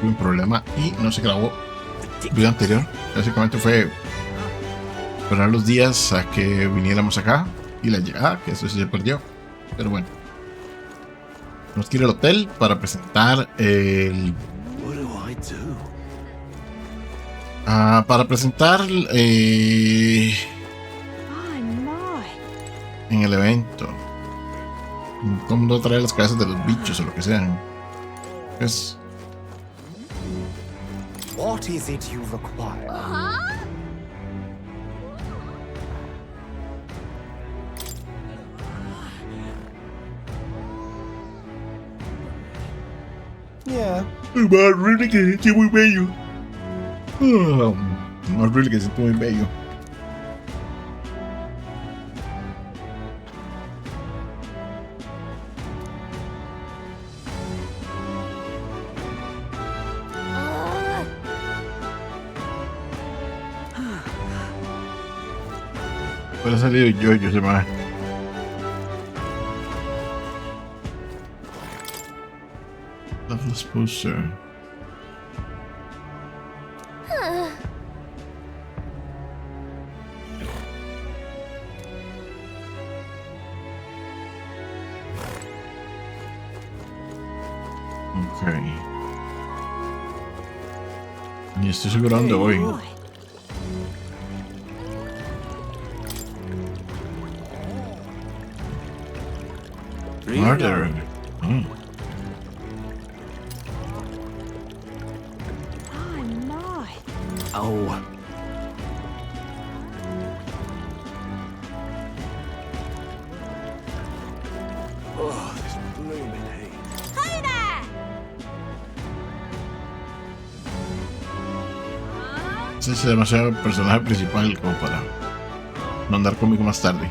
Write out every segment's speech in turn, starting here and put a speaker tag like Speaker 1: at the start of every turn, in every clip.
Speaker 1: tuve un problema y no se grabó el video anterior. Básicamente fue esperar los días a que viniéramos acá y la llegada, que eso sí se perdió. Pero bueno, tenemos que ir al hotel para presentar el... para presentar en el evento. Todo el mundo trae las cabezas de los bichos o lo que sean. Es...
Speaker 2: What is it you require? Yeah.
Speaker 1: Más really que se siente muy bello. Más really que se siente muy bello. Pero ha salido yo se va. Loveless poster. Ok. Y estoy seguro dónde voy. Murder.
Speaker 2: Oh. Oh, this blooming heat.
Speaker 3: Hey there!
Speaker 1: Ese es demasiado personaje principal como para no andar conmigo más tarde.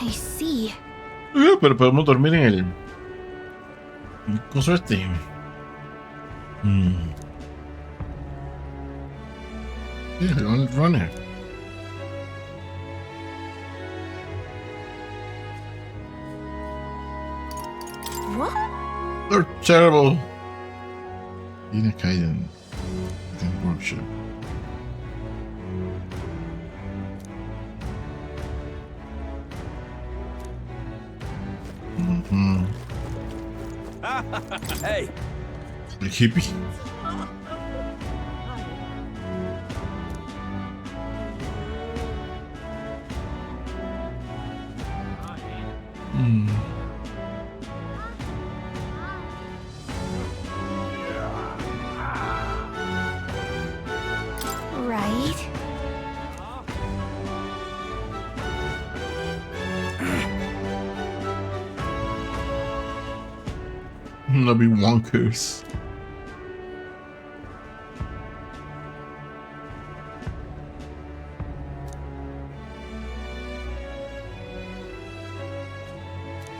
Speaker 3: I see.
Speaker 1: Pero podemos dormir en el coso este. El runner.
Speaker 3: What?
Speaker 1: They're terrible. Ina Kaiden. Workshop.
Speaker 2: Hey.
Speaker 1: El hippie.
Speaker 3: Right.
Speaker 1: No be wonkers.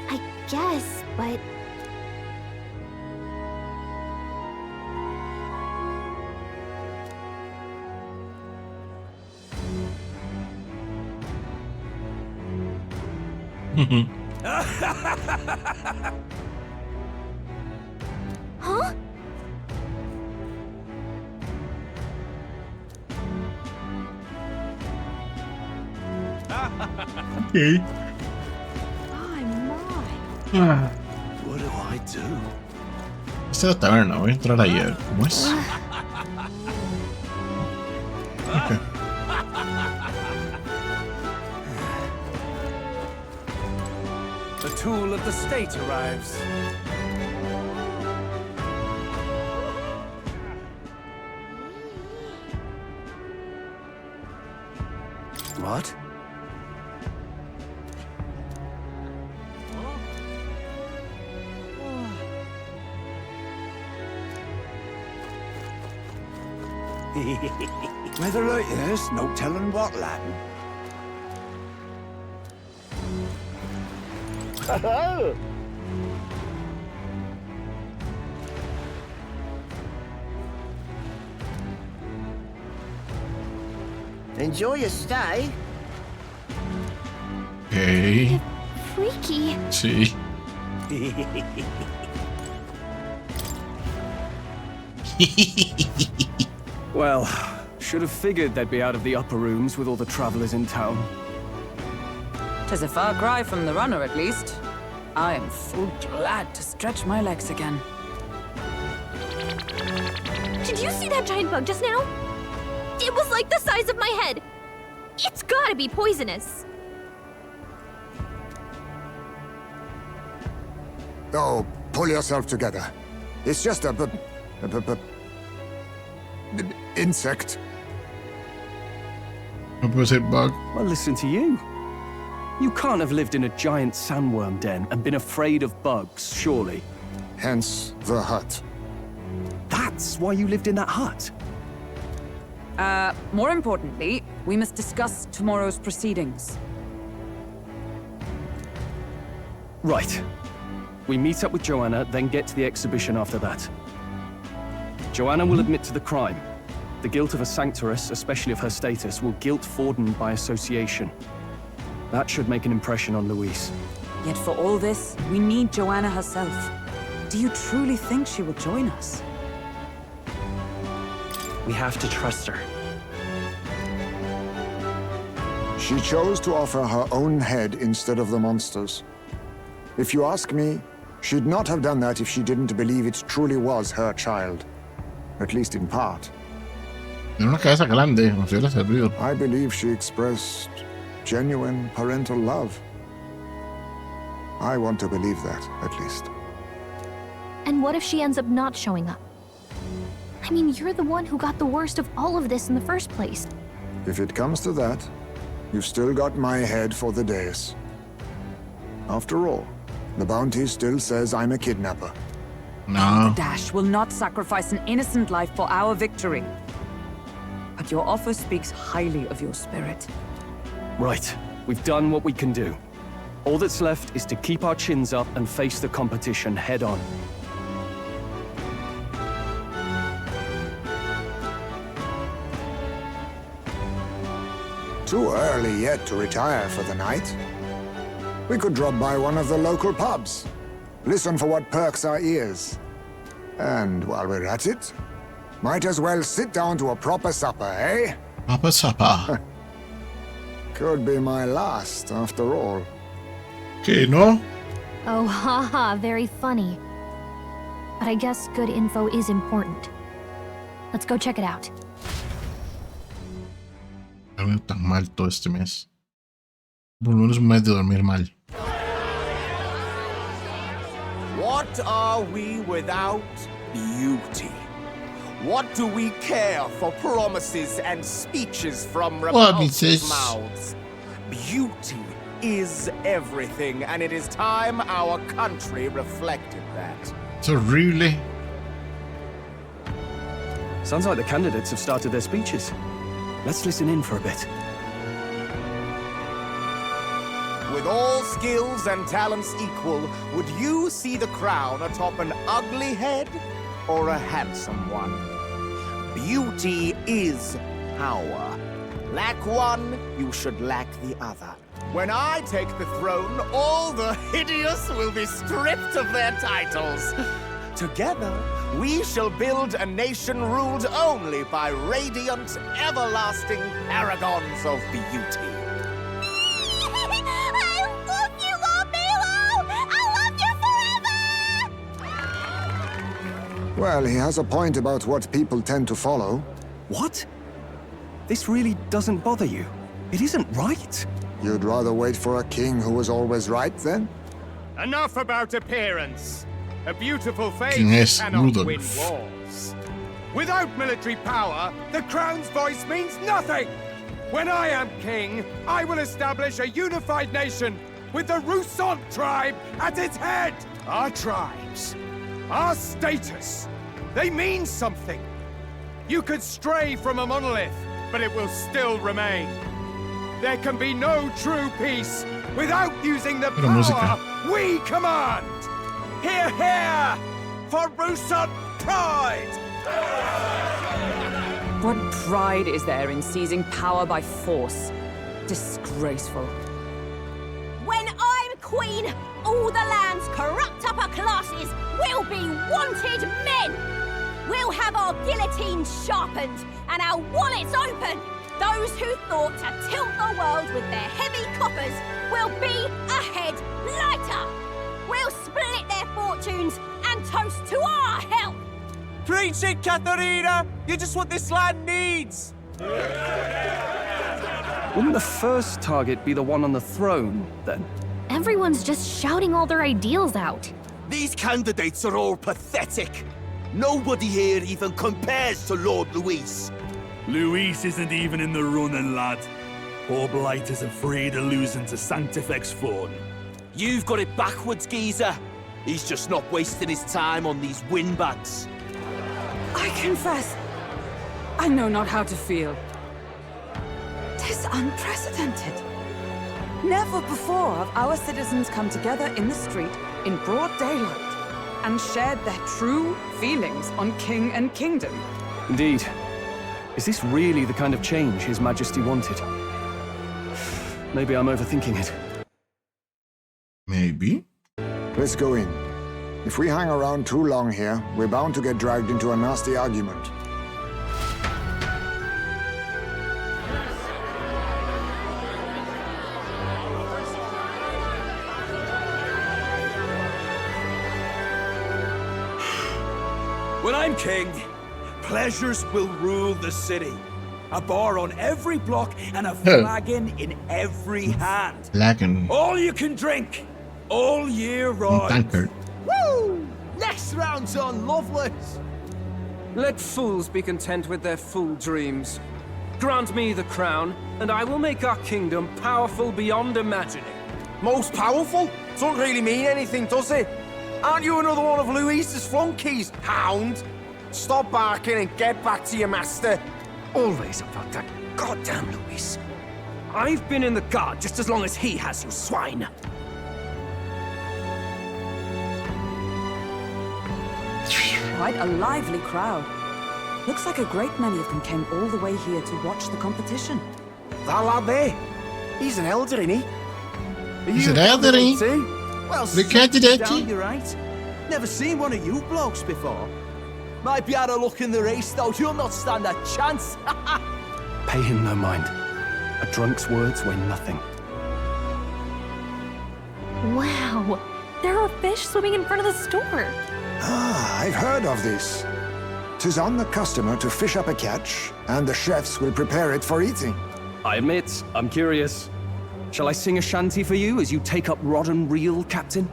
Speaker 3: I guess, but huh?
Speaker 1: Okay.
Speaker 2: What do I do?
Speaker 1: Esta es la taberna, voy a entrar ahí a ver cómo es. Okay.
Speaker 2: The tool of the state arrives. What? Weather like this, no telling what Latin. Enjoy your stay.
Speaker 1: Okay.
Speaker 3: freaky.
Speaker 1: Sí.
Speaker 2: Well, should have figured they'd be out of the upper rooms with all the travelers in town.
Speaker 4: 'Tis a far cry from the runner, at least. I am full glad to stretch my legs again.
Speaker 3: Did you see that giant bug just now? It was like the size of my head. It's gotta be poisonous.
Speaker 5: Oh, pull yourself together. It's just a insect.
Speaker 1: No puede ser bug.
Speaker 2: Well, listen to you. You can't have lived in a giant sandworm den and been afraid of bugs, surely.
Speaker 5: Hence the hut.
Speaker 2: That's why you lived in that hut.
Speaker 4: More importantly, we must discuss tomorrow's proceedings.
Speaker 2: Right. We meet up with Joanna, then get to the exhibition after that. Joanna will admit to the crime. The guilt of a sanctoress, especially of her status, will guilt Forden by association. That should make an impression on Louise.
Speaker 4: Yet for all this, we need Joanna herself. Do you truly think she will join us?
Speaker 6: We have to trust her.
Speaker 5: She chose to offer her own head instead of the monster's. If you ask me, she'd not have done that if she didn't believe it truly was her child. At least in part.
Speaker 1: Tiene una cabeza grande, no se hubiera servido.
Speaker 5: I believe she expressed genuine parental love. I want to believe that, at least.
Speaker 3: And what if she ends up not showing up? I mean, you're the one who got the worst of all of this in the first place.
Speaker 5: If it comes to that, you've still got my head for the dais. After all, the bounty still says I'm a kidnapper.
Speaker 1: No.
Speaker 4: Dash will not sacrifice an innocent life for our victory. But your offer speaks highly of your spirit.
Speaker 2: Right. We've done what we can do. All that's left is to keep our chins up and face the competition head on.
Speaker 5: Too early yet to retire for the night. We could drop by one of the local pubs. Listen for what perks our ears. And while we're at it, might as well sit down to a proper supper, eh?
Speaker 1: Papa Sapa.
Speaker 5: Could be my last, after all.
Speaker 1: ¿Qué, no?
Speaker 3: Oh, haha, very funny. But I guess good info is important. Let's go check it out.
Speaker 1: He dormido tan mal todo este mes. Por lo menos un mes de dormir mal.
Speaker 7: What are we without beauty? What do we care for promises and speeches from repulsive mouths? Beauty is everything, and it is time our country reflected that.
Speaker 1: Es horrible.
Speaker 2: Sounds like the candidates have started their speeches. Let's listen in for a bit.
Speaker 7: With all skills and talents equal, would you see the crown atop an ugly head or a handsome one? Beauty is power. Lack one, you should lack the other. When I take the throne, all the hideous will be stripped of their titles. Together, we shall build a nation ruled only by radiant, everlasting paragons of beauty.
Speaker 3: I love you, Lomelo! I love you forever!
Speaker 5: Well, he has a point about what people tend to follow.
Speaker 2: What? This really doesn't bother you? It isn't right.
Speaker 5: You'd rather wait for a king who was always right, then?
Speaker 8: Enough about appearance. A beautiful face
Speaker 1: ¿Quién es
Speaker 8: cannot
Speaker 1: Rudolph?
Speaker 8: win wars. Without military power, the crown's voice means nothing. When I am king, I will establish a unified nation with the Rousant tribe at its head. Our tribes, our status, they mean something. You could stray from a monolith, but it will still remain. There can be no true peace without using the
Speaker 1: Pero
Speaker 8: power
Speaker 1: música.
Speaker 8: we command. Hear, hear, for Rousant pride!
Speaker 4: What pride is there in seizing power by force? Disgraceful.
Speaker 9: When I'm
Speaker 6: queen, all the land's corrupt upper classes will be wanted men. We'll have our guillotines sharpened and our wallets open. Those who thought to tilt the world with their heavy coppers will be a head lighter. We'll split their fortunes and toast to our help.
Speaker 7: Preach it, Katharina! You're just what this land needs!
Speaker 2: Wouldn't the first target be the one on the throne, then?
Speaker 3: Everyone's just shouting all their ideals out.
Speaker 9: These candidates are all pathetic. Nobody here even compares to Lord Luis.
Speaker 10: Luis isn't even in the running, lad. Poor Blight is afraid of losing to Sanctifex Fawn.
Speaker 9: You've got it backwards, geezer. He's just not wasting his time on these windbags.
Speaker 4: I confess, I know not how to feel. 'Tis unprecedented. Never before have our citizens come together in the street in broad daylight and shared their true feelings on king and kingdom.
Speaker 2: Indeed. Is this really the kind of change His Majesty wanted? Maybe I'm overthinking it.
Speaker 1: Maybe.
Speaker 5: Let's go in. If we hang around too long here, we're bound to get dragged into a nasty argument.
Speaker 10: When I'm king, pleasures will rule the city. A bar on every block and a flagon in every hand.
Speaker 1: Flagon.
Speaker 10: All you can drink, all year
Speaker 1: Un
Speaker 10: round.
Speaker 1: tankard.
Speaker 9: Woo! Next round's on Loveless.
Speaker 11: Let fools be content with their fool dreams. Grant me the crown, and I will make our kingdom powerful beyond imagining.
Speaker 7: Most powerful? Doesn't really mean anything, does it? Aren't you another one of Luis's flunkies, hound? Stop barking and get back to your master.
Speaker 11: Always about that goddamn Luis. I've been in the guard just as long as he has, you swine.
Speaker 4: Quite a lively crowd. Looks like a great many of them came all the way here to watch the competition.
Speaker 7: That lad there, he's an elder, isn't he?
Speaker 1: He's an elder, ain't he?
Speaker 9: Well,
Speaker 1: The candidate.
Speaker 9: down, you're right. Never seen one of you blokes before. Might be out of luck in the race, though. You'll not stand a chance.
Speaker 2: Pay him no mind. A drunk's words weigh nothing.
Speaker 3: Wow, there are fish swimming in front of the store.
Speaker 5: Ah, I've heard of this. 'Tis on the customer to fish up a catch, and the chefs will prepare it for eating.
Speaker 2: I admit, I'm curious. Shall I sing a shanty for you as you take up rod and reel, Captain?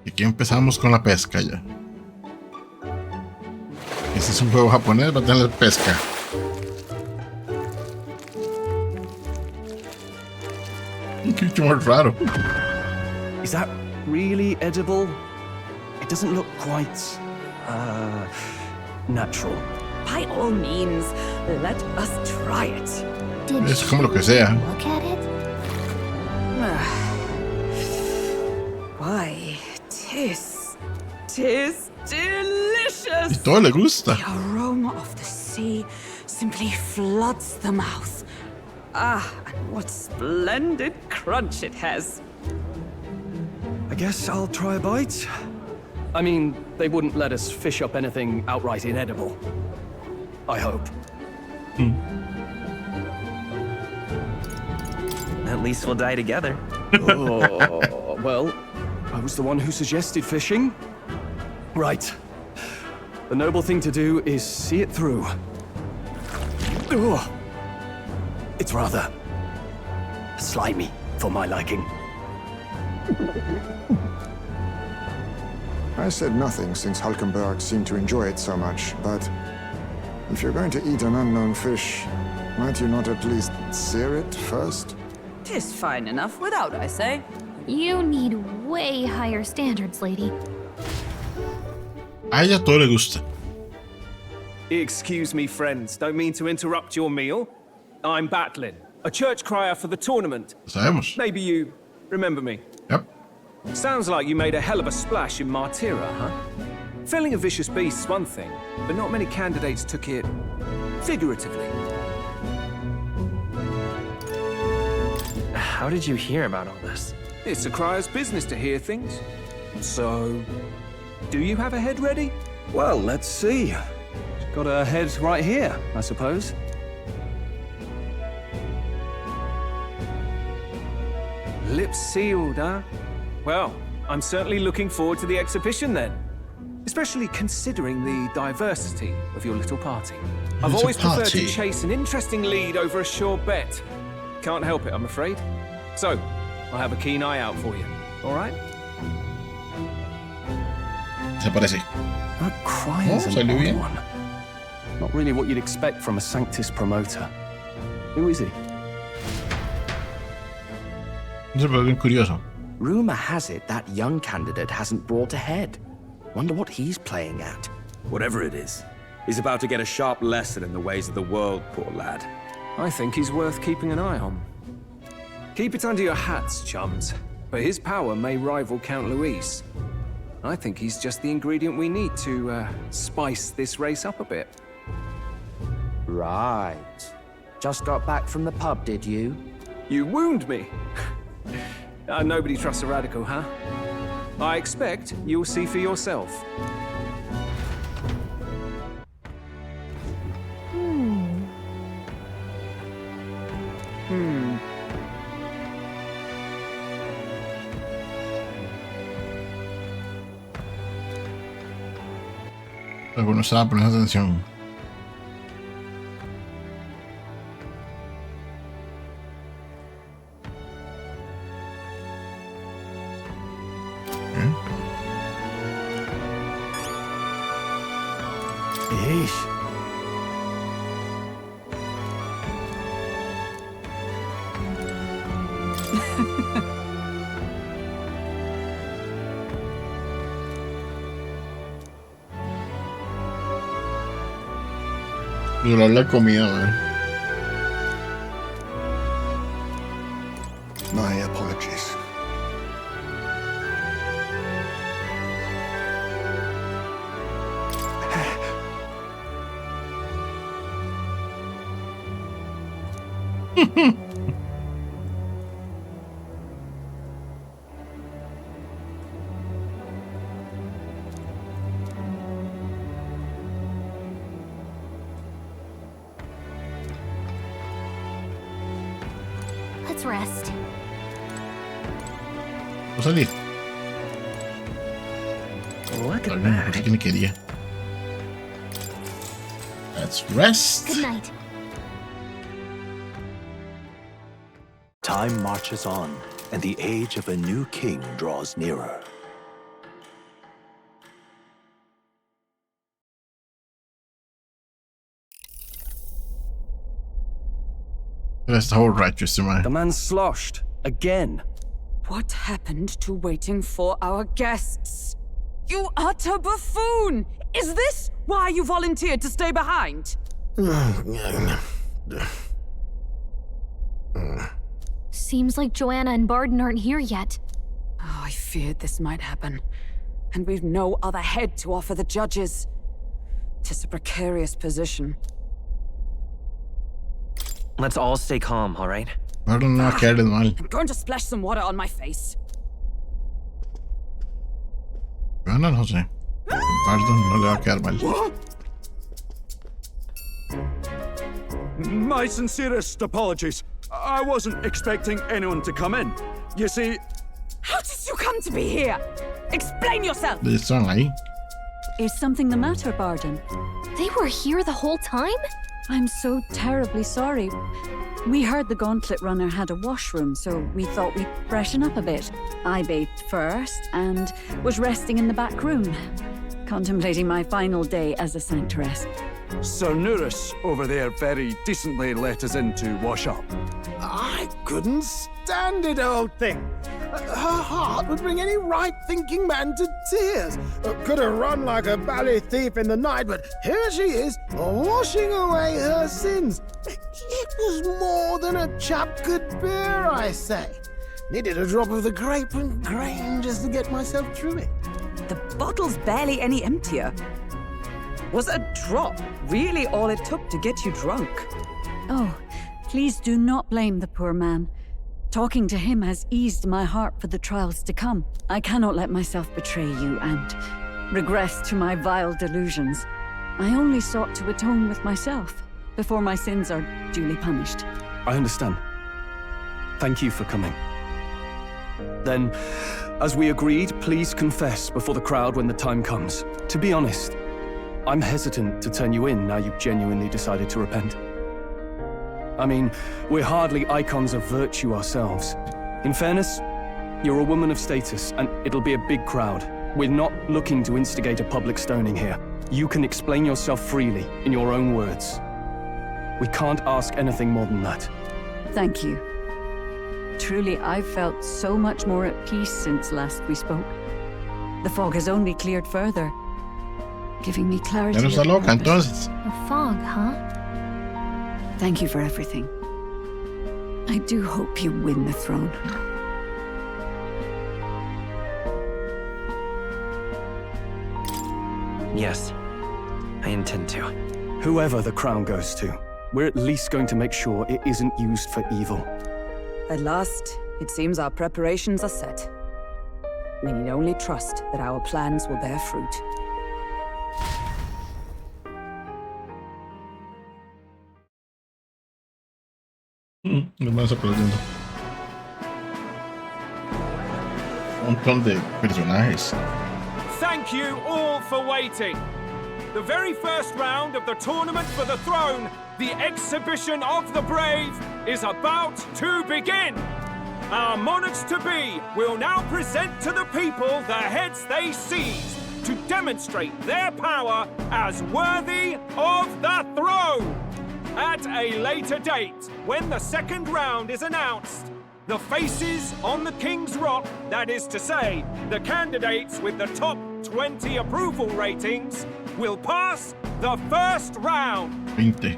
Speaker 1: Y aquí empezamos con la pesca ya. Este es un juego japonés, va a tener pesca. Qué bicho más raro.
Speaker 2: Is that really edible? It doesn't look quite, natural.
Speaker 4: By all means, let us try it.
Speaker 3: Did
Speaker 1: Es como lo que sea.
Speaker 3: look at it?
Speaker 4: Why, tis delicious!
Speaker 1: Y todo le gusta.
Speaker 4: The aroma of the sea simply floods the mouth. Ah, and what splendid crunch it has.
Speaker 2: I guess I'll try a bite. I mean, they wouldn't let us fish up anything outright inedible. I hope.
Speaker 11: At least we'll die together.
Speaker 2: Oh, well, I was the one who suggested fishing. Right. The noble thing to do is see it through. Ugh. It's rather slimy for my liking.
Speaker 5: I said nothing since Hulkenberg seemed to enjoy it so much, but if you're going to eat an unknown fish, might you not at least sear it first?
Speaker 4: 'Tis fine enough without, I say.
Speaker 3: You need way higher standards, lady.
Speaker 1: A ella todo le gusta.
Speaker 11: Excuse me, friends. Don't mean to interrupt your meal. I'm Batlin, a church crier for the tournament.
Speaker 1: Lo sabemos.
Speaker 11: Maybe you remember me.
Speaker 1: Yep.
Speaker 11: Sounds like you made a hell of a splash in Martira, huh? Felling a vicious beast's one thing, but not many candidates took it figuratively. How did you hear about all this?
Speaker 9: It's the Crier's business to hear things. So, do you have a head ready?
Speaker 2: Well, let's see. Got a head right here, I suppose.
Speaker 11: Lips sealed, huh? Well, I'm certainly looking forward to the exhibition then. Especially considering the diversity of your little party. I've always preferred to chase an interesting lead over a sure bet. Can't help it, I'm afraid. So, I'll have a keen eye out for you. All right?
Speaker 1: Desaparece.
Speaker 2: That Crier's an
Speaker 1: salió
Speaker 2: odd
Speaker 1: bien.
Speaker 2: one. Not really what you'd expect from a Sanctus promoter. Who is he?
Speaker 1: Eso es bien curioso.
Speaker 7: Rumor has it that young candidate hasn't brought ahead. Wonder what he's playing at.
Speaker 10: Whatever it is, he's about to get a sharp lesson in the ways of the world, poor lad.
Speaker 11: I think he's worth keeping an eye on. Keep it under your hats, chums. But his power may rival Count Luis. I think he's just the ingredient we need to spice this race up a bit.
Speaker 7: Right. Just got back from the pub, did you?
Speaker 11: You wound me. Nobody trusts a radical, huh? I expect you'll see for yourself.
Speaker 1: Algunos estaban poniendo atención.
Speaker 2: Yeesh.
Speaker 1: Durar la comida, man.
Speaker 5: My apologies.
Speaker 3: Let's rest.
Speaker 1: ¿Puedo salir?
Speaker 11: Look at
Speaker 1: Alguien
Speaker 11: that.
Speaker 1: parece que ni quería. Let's rest.
Speaker 3: Good night.
Speaker 12: Time marches on, and the age of a new king draws nearer.
Speaker 1: That's the whole register, man.
Speaker 2: The man's sloshed. Again.
Speaker 4: What happened to waiting for our guests? You utter buffoon! Is this why you volunteered to stay behind?
Speaker 3: Seems like Joanna and Barden aren't here yet.
Speaker 4: Oh, I feared this might happen. And we've no other head to offer the judges. 'Tis a precarious position.
Speaker 11: Let's all stay calm, all right?
Speaker 1: Ahora no va a quedar mal.
Speaker 4: I'm going to splash some water on my face.
Speaker 1: Joana no sé. Pardon, no le va a quedar mal.
Speaker 10: My sincerest apologies. I wasn't expecting anyone to come in. You see...
Speaker 4: How did you come to be here? Explain yourself!
Speaker 1: Están ahí.
Speaker 13: Is something the matter, Barden?
Speaker 3: They were here the whole time?
Speaker 13: I'm so terribly sorry. We heard the Gauntlet Runner had a washroom, so we thought we'd freshen up a bit. I bathed first and was resting in the back room, contemplating my final day as a Sanctress.
Speaker 10: Sir Nuris over there very decently let us in to wash up.
Speaker 14: I couldn't stand it, old thing. Her heart would bring any right-thinking man to tears. Could have run like a bally thief in the night, but here she is, washing away her sins. It was more than a chap could bear, I say. Needed a drop of the grape and grain just to get myself through it.
Speaker 4: The bottle's barely any emptier. Was a drop really all it took to get you drunk?
Speaker 13: Oh, please do not blame the poor man. Talking to him has eased my heart for the trials to come. I cannot let myself betray you and regress to my vile delusions. I only sought to atone with myself before my sins are duly punished.
Speaker 2: I understand. Thank you for coming. Then, as we agreed, please confess before the crowd when the time comes. To be honest, I'm hesitant to turn you in now you've genuinely decided to repent. I mean, we're hardly icons of virtue ourselves. In fairness, you're a woman of status, and it'll be a big crowd. We're not looking to instigate a public stoning here. You can explain yourself freely, in your own words. We can't ask anything more than that.
Speaker 13: Thank you. Truly, I've felt so much more at peace since last we spoke. The fog has only cleared further, giving me clarity.
Speaker 1: Ya no está loca, entonces.
Speaker 3: The fog, huh?
Speaker 13: Thank you for everything. I do hope you win the throne.
Speaker 15: Yes, I intend to.
Speaker 2: Whoever the crown goes to, we're at least going to make sure it isn't used for evil.
Speaker 4: At last, it seems our preparations are set. We need only trust that our plans will bear fruit.
Speaker 1: Nos vamos aplaudiendo. Un montón de personajes.
Speaker 11: Thank you all for waiting. The very first round of the tournament for the throne, the exhibition of the brave, is about to begin. Our monarchs-to-be will now present to the people the heads they seized to demonstrate their power as worthy of the throne. At a later date, when the second round is announced, the faces on the King's Rock, that is to say, the candidates with the top 20 approval ratings, will pass the first round.
Speaker 1: 20.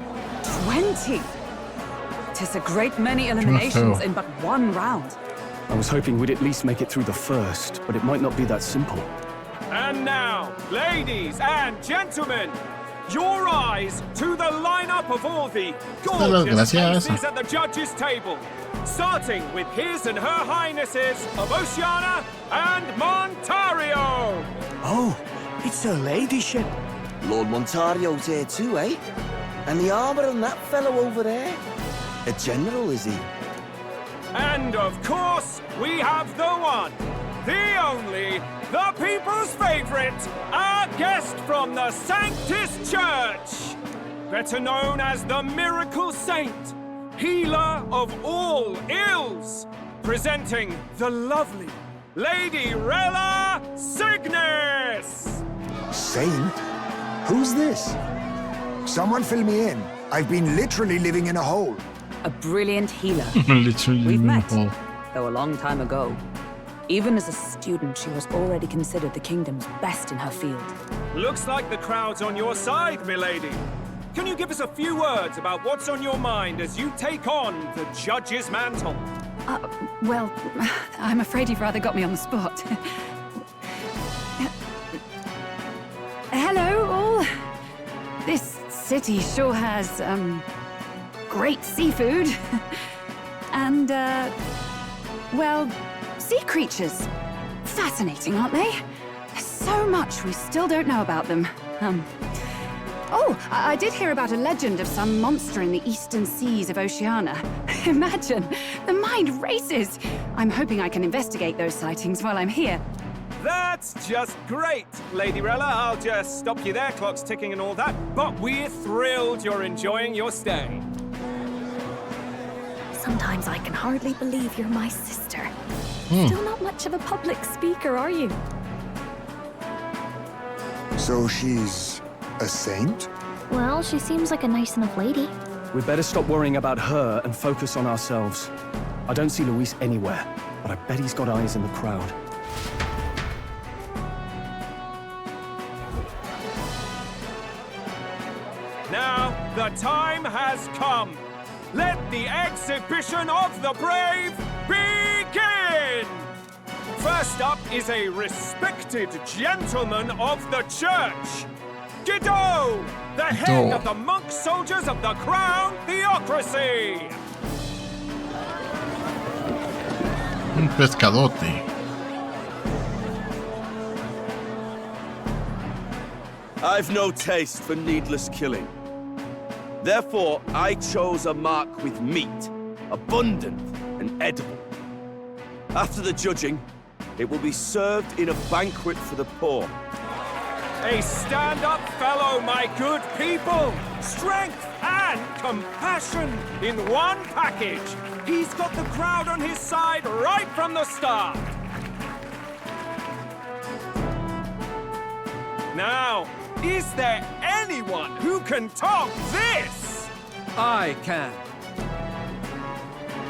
Speaker 4: 20? 'Tis a great many eliminations in but one round.
Speaker 2: I was hoping we'd at least make it through the first, but it might not be that simple.
Speaker 11: And now, ladies and gentlemen, your eyes to the lineup of all the gorgeous faces at the judges' table, starting with His and Her Highnesses of Oceania and Montario.
Speaker 16: Oh, it's her ladyship. Lord Montario's here too, eh? And the armor and that fellow over there? A general, is he?
Speaker 11: And of course, we have the one, the only, the people's favorite, our guest from the Sanctus Church, better known as the Miracle Saint, healer of all ills, presenting the lovely Lady Rella Cygnus.
Speaker 5: Saint? Who's this? Someone fill me in. I've been literally living in a hole.
Speaker 4: A brilliant healer.
Speaker 1: Literally
Speaker 4: We've
Speaker 1: in a
Speaker 4: met,
Speaker 1: hole.
Speaker 4: though a long time ago. Even as a student, she was already considered the kingdom's best in her field.
Speaker 11: Looks like the crowd's on your side, milady. Can you give us a few words about what's on your mind as you take on the judge's mantle?
Speaker 13: Well, I'm afraid you've rather got me on the spot. Hello, all. This city sure has, great seafood. And, well, sea creatures. Fascinating, aren't they? There's so much we still don't know about them. Oh, I did hear about a legend of some monster in the eastern seas of Oceania. Imagine, the mind races. I'm hoping I can investigate those sightings while I'm here.
Speaker 11: That's just great, Lady Rella. I'll just stop you there, clock's ticking and all that. But we're thrilled you're enjoying your stay.
Speaker 3: Sometimes I can hardly believe you're my sister. Still not much of a public speaker, are you?
Speaker 5: So she's a saint?
Speaker 3: Well, she seems like a nice enough lady.
Speaker 2: We'd better stop worrying about her and focus on ourselves. I don't see Luis anywhere, but I bet he's got eyes in the crowd.
Speaker 11: Now, the time has come. Let the exhibition of the brave begin! First up is a respected gentleman of the church. Guido, the head of the monk soldiers of the Crown Theocracy.
Speaker 1: Un pescadote.
Speaker 16: I've no taste for needless killing. Therefore, I chose a mark with meat, abundant and edible. After the judging, it will be served in a banquet for the poor.
Speaker 11: A stand-up fellow, my good people! Strength and compassion in one package! He's got the crowd on his side right from the start! Now, is there anyone who can top this?
Speaker 2: I can.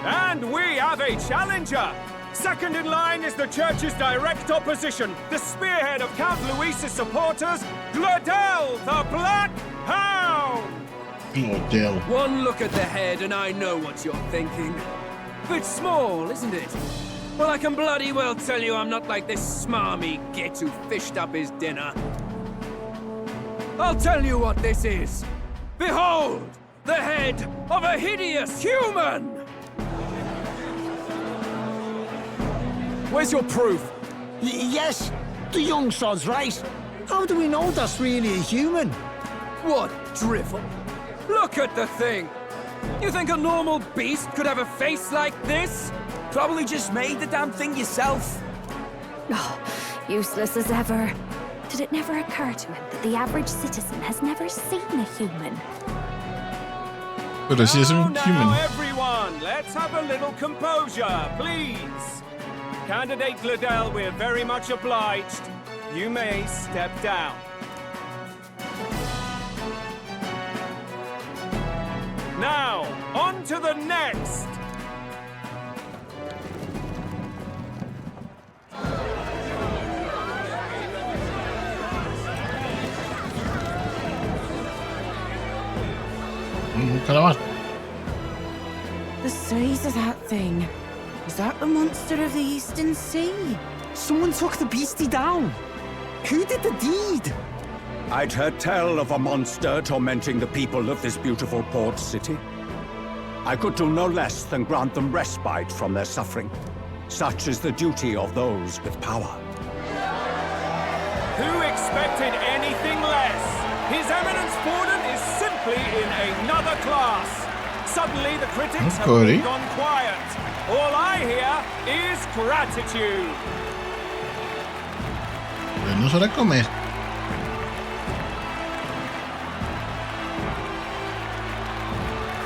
Speaker 11: And we have a challenger! Second in line is the church's direct opposition, the spearhead of Count Luis's supporters, Gladel the Black Hound!
Speaker 1: Gladel.
Speaker 2: One look at the head and I know what you're thinking. Bit small, isn't it? Well, I can bloody well tell you I'm not like this smarmy git who fished up his dinner. I'll tell you what this is. Behold, the head of a hideous human! Where's your proof?
Speaker 14: Yes, the young sod's right. How do we know that's really a human?
Speaker 2: What drivel? Look at the thing! You think a normal beast could have a face like this?
Speaker 16: Probably just made the damn thing yourself.
Speaker 3: Oh, useless as ever. Did it never occur to him that the average citizen has never seen a human?
Speaker 1: Pero si es un
Speaker 11: Now,
Speaker 1: human.
Speaker 11: everyone, let's have a little composure, please. Candidate Gladel, we're very much obliged. You may step down. Now, on to the next.
Speaker 1: Un calamar.
Speaker 4: The size of that thing. Is that the monster of the Eastern Sea?
Speaker 14: Someone took the beastie down. Who did the deed?
Speaker 8: I'd heard tell of a monster tormenting the people of this beautiful port city. I could do no less than grant them respite from their suffering. Such is the duty of those with power.
Speaker 11: Who expected anything less? His Eminence Borden is simply in another class. Suddenly the critics have
Speaker 1: Cody.
Speaker 11: gone quiet. All I hear is gratitude.
Speaker 1: Pues no se la comer.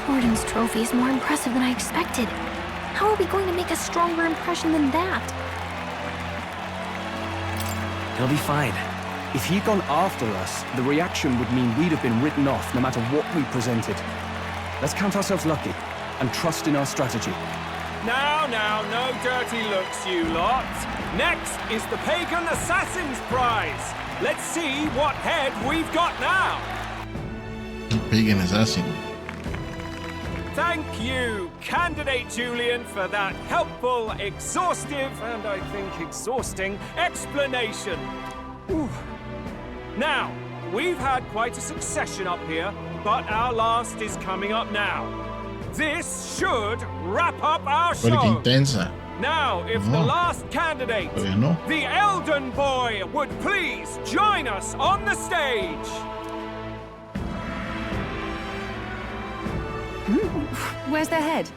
Speaker 3: Borden's trophy is more impressive than I expected. How are we going to make a stronger impression than that?
Speaker 2: He'll be fine. If he'd gone after us, the reaction would mean we'd have been written off no matter what we presented. Let's count ourselves lucky and trust in our strategy.
Speaker 11: Now, no dirty looks, you lot. Next is the Pagan Assassin's Prize. Let's see what head we've got now.
Speaker 1: El Pagan Assassin.
Speaker 11: Thank you, Candidate Julian, for that helpful, exhaustive, and I think exhausting explanation. Ooh. Now, we've had quite a succession up here, but our last is coming up now. This should wrap up our
Speaker 1: Pero qué
Speaker 11: show.
Speaker 1: intensa.
Speaker 11: Now, if the last candidate,
Speaker 1: Todavía no.
Speaker 11: the Elden Boy, would please join us on the stage.
Speaker 13: Where's the head?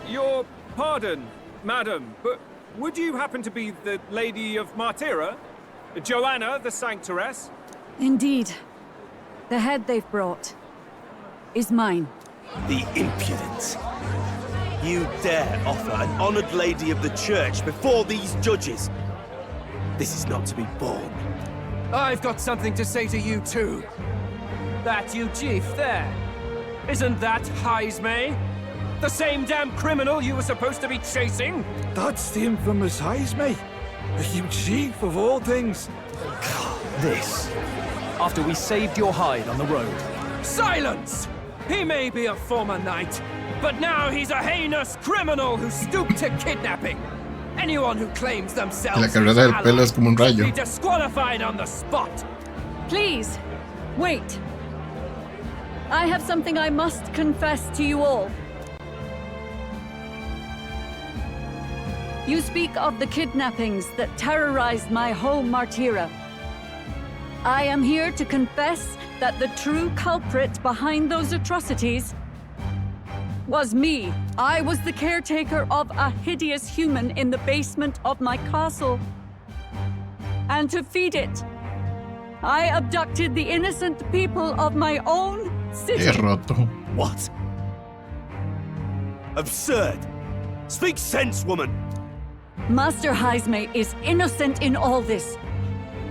Speaker 11: Your pardon, madam, but would you happen to be the Lady of Martyra? Joanna, the Sanctoress?
Speaker 13: Indeed. The head they've brought is mine.
Speaker 16: The impudence. You dare offer an honored lady of the church before these judges? This is not to be borne.
Speaker 2: I've got something to say to you too. That you chief there. Isn't that Heismay? The same damn criminal you were supposed to be chasing?
Speaker 10: That's the infamous Heismay. A huge chief of all things.
Speaker 2: This. After we saved your hide on the road. Silence! He may be a former knight, but now he's a heinous criminal who stooped to kidnapping. Anyone who claims themselves
Speaker 1: La carrera del pelo es como un
Speaker 2: be
Speaker 1: rayo.
Speaker 2: disqualified on the spot.
Speaker 13: Please, Wait! I have something I must confess to you all. You speak of the kidnappings that terrorized my home, Martira. I am here to confess that the true culprit behind those atrocities was me. I was the caretaker of a hideous human in the basement of my castle. And to feed it, I abducted the innocent people of my own city.
Speaker 16: What? Absurd! Speak sense, woman!
Speaker 13: Master Heismay is innocent in all this.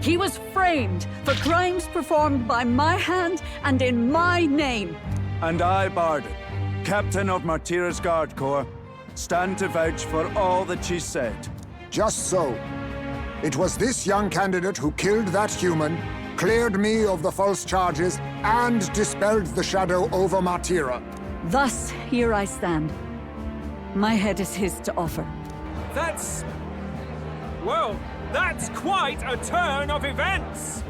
Speaker 13: He was framed for crimes performed by my hand and in my name.
Speaker 10: And I, Barden, Captain of Martira's Guard Corps, stand to vouch for all that she said.
Speaker 5: Just so. It was this young candidate who killed that human, cleared me of the false charges, and dispelled the shadow over Martira.
Speaker 13: Thus, here I stand. My head is his to offer.
Speaker 11: That's... well, that's quite a turn of events!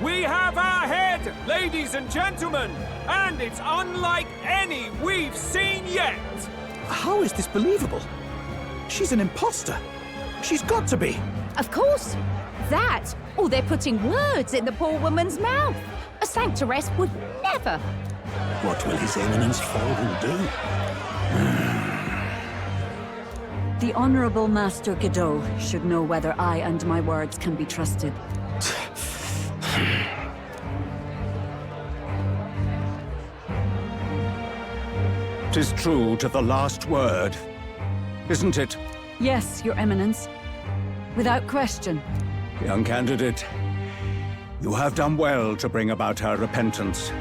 Speaker 11: We have our head, ladies and gentlemen, and it's unlike any we've seen yet!
Speaker 10: How is this believable? She's an imposter. She's got to be.
Speaker 6: Of course. That, or they're putting words in the poor woman's mouth. A sanctoress would never.
Speaker 12: What will His Eminence Fallen do?
Speaker 13: The Honorable Master Godot should know whether I and my words can be trusted.
Speaker 10: 'Tis true to the last word, isn't it?
Speaker 13: Yes, Your Eminence. Without question.
Speaker 10: Young candidate, you have done well to bring about her repentance.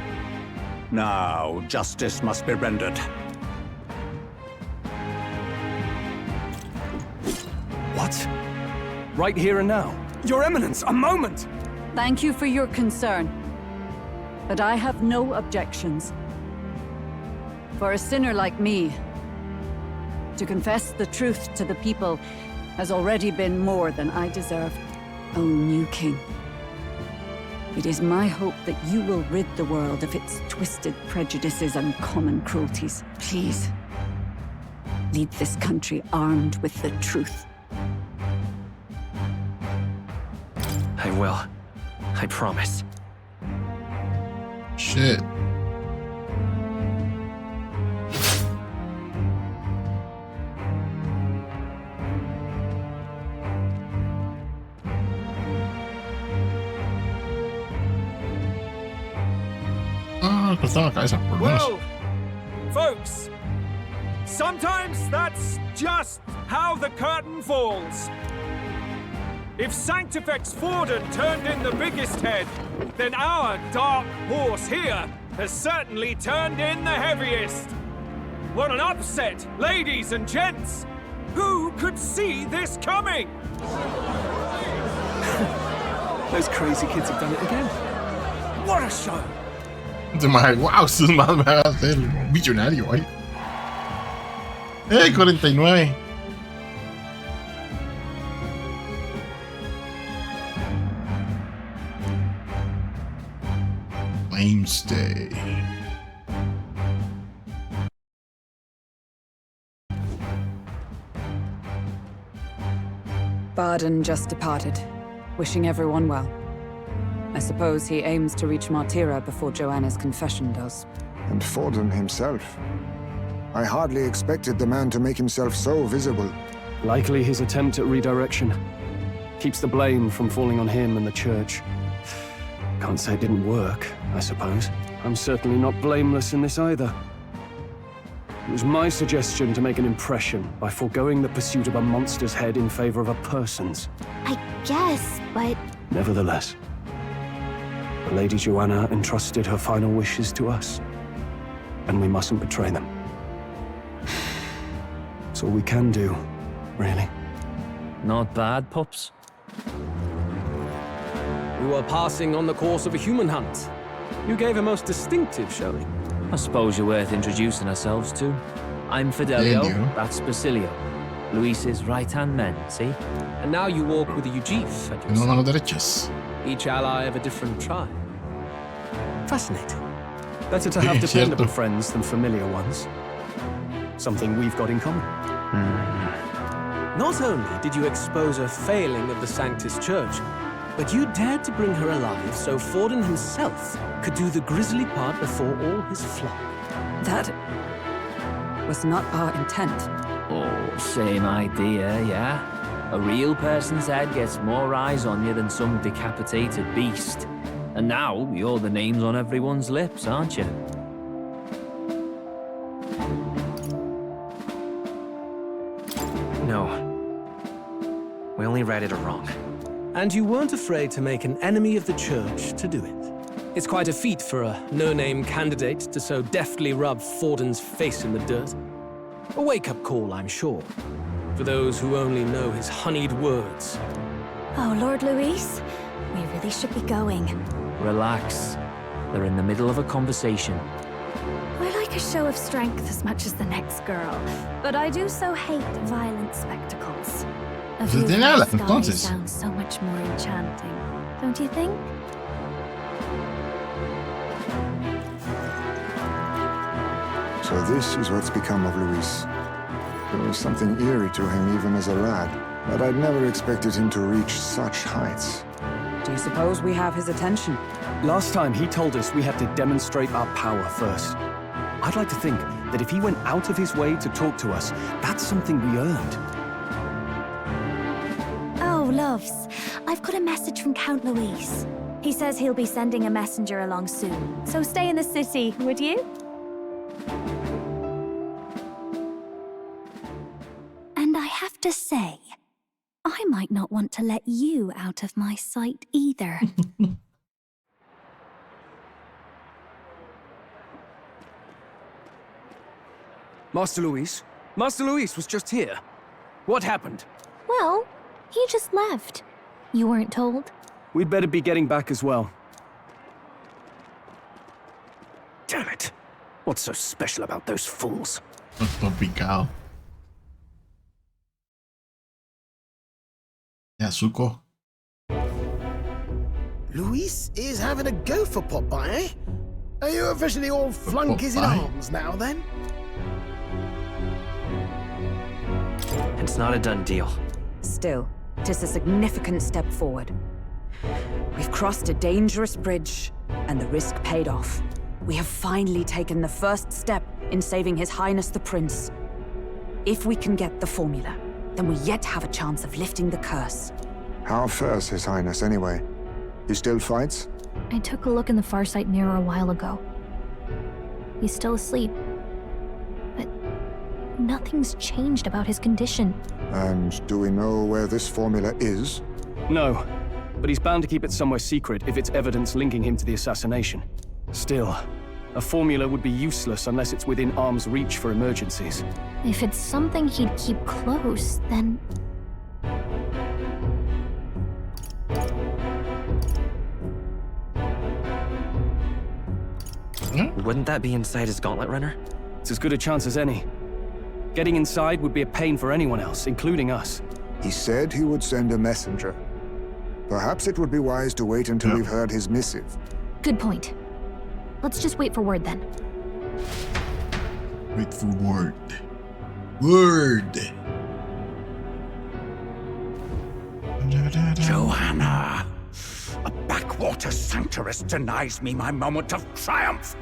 Speaker 10: Now, justice must be rendered.
Speaker 2: What? Right here and now? Your Eminence, a moment!
Speaker 13: Thank you for your concern. But I have no objections. For a sinner like me, to confess the truth to the people has already been more than I deserve. O new king, it is my hope that you will rid the world of its twisted prejudices and common cruelties. Please, lead this country armed with the truth.
Speaker 15: I will. I promise.
Speaker 1: Shit.
Speaker 11: Well, folks, sometimes that's just how the curtain falls. If Sanctifex Forden turned in the biggest head, then our dark horse here has certainly turned in the heaviest. What an upset, ladies and gents! Who could see this coming?
Speaker 2: Those crazy kids have done it again.
Speaker 11: What a show!
Speaker 1: Wow, sus más me va a hacer millonario hoy. 49. Wednesday.
Speaker 4: Barden just departed, wishing everyone well. I suppose he aims to reach Martira before Joanna's confession does.
Speaker 5: And Forden himself. I hardly expected the man to make himself so visible.
Speaker 2: Likely his attempt at redirection. Keeps the blame from falling on him and the church. Can't say it didn't work, I suppose. I'm certainly not blameless in this either. It was my suggestion to make an impression by foregoing the pursuit of a monster's head in favor of a person's.
Speaker 3: I guess, but...
Speaker 2: Nevertheless, the Lady Joanna entrusted her final wishes to us, and we mustn't betray them. It's all we can do, really.
Speaker 17: Not bad, pups. We were passing on the course of a human hunt.
Speaker 2: You gave a most distinctive showing.
Speaker 17: I suppose you're worth introducing ourselves to. I'm Fidelio, that's Basilio. Luis's right-hand man, see? And now you walk with a Ujif at your side. Each ally of a different tribe.
Speaker 2: Fascinating. Better to have dependable friends than familiar ones. Something we've got in common.
Speaker 18: Not only did you expose a failing of the Sanctus Church, but you dared to bring her alive so Forden himself could do the grisly part before all his flock.
Speaker 4: That was not our intent.
Speaker 17: Oh, same idea, yeah? A real person's head gets more eyes on you than some decapitated beast. And now, you're the names on everyone's lips, aren't you?
Speaker 15: No. We only righted her wrong.
Speaker 18: And you weren't afraid to make an enemy of the Church to do it. It's quite a feat for a no-name candidate to so deftly rub Forden's face in the dirt. A wake-up call, I'm sure, for those who only know his honeyed words.
Speaker 19: Oh, Lord Luis, we really should be going.
Speaker 17: Relax. They're in the middle of a conversation.
Speaker 19: I like a show of strength as much as the next girl, but I do so hate violent spectacles. A view from the sky sounds so much more enchanting, don't you think?
Speaker 5: So this is what's become of Luis. There was something eerie to him even as a lad, but I'd never expected him to reach such heights.
Speaker 4: Do you suppose we have his attention?
Speaker 2: Last time he told us we had to demonstrate our power first. I'd like to think that if he went out of his way to talk to us, that's something we earned.
Speaker 19: Oh, loves, I've got a message from Count Luis. He says he'll be sending a messenger along soon, so stay in the city, would you? And I have to say, I might not want to let you out of my sight either.
Speaker 2: Master Luis? Master Luis was just here. What happened?
Speaker 3: Well, he just left. You weren't told?
Speaker 2: We'd better be getting back as well.
Speaker 10: Damn it. What's so special about those fools?
Speaker 1: Picado. Yeah, Zuko.
Speaker 14: Luis is having a go for Popeye, eh? Are you officially all flunkies in arms now, then?
Speaker 15: It's not a done deal.
Speaker 4: Still, 'tis a significant step forward. We've crossed a dangerous bridge, and the risk paid off. We have finally taken the first step in saving His Highness the Prince. If we can get the formula, then we yet have a chance of lifting the curse.
Speaker 5: How fares His Highness, anyway? He still fights?
Speaker 3: I took a look in the Farsight mirror a while ago. He's still asleep. But nothing's changed about his condition.
Speaker 5: And do we know where this formula is?
Speaker 2: No, but he's bound to keep it somewhere secret if it's evidence linking him to the assassination. Still, a formula would be useless unless it's within arm's reach for emergencies.
Speaker 3: If it's something he'd keep close, then...
Speaker 15: Wouldn't that be inside his gauntlet runner?
Speaker 2: It's as good a chance as any. Getting inside would be a pain for anyone else, including us.
Speaker 5: He said he would send a messenger. Perhaps it would be wise to wait until we've heard his missive.
Speaker 3: Good point. Let's just wait for word then.
Speaker 1: Wait for word. Word!
Speaker 10: Joanna! A backwater sanctuarist denies me my moment of triumph!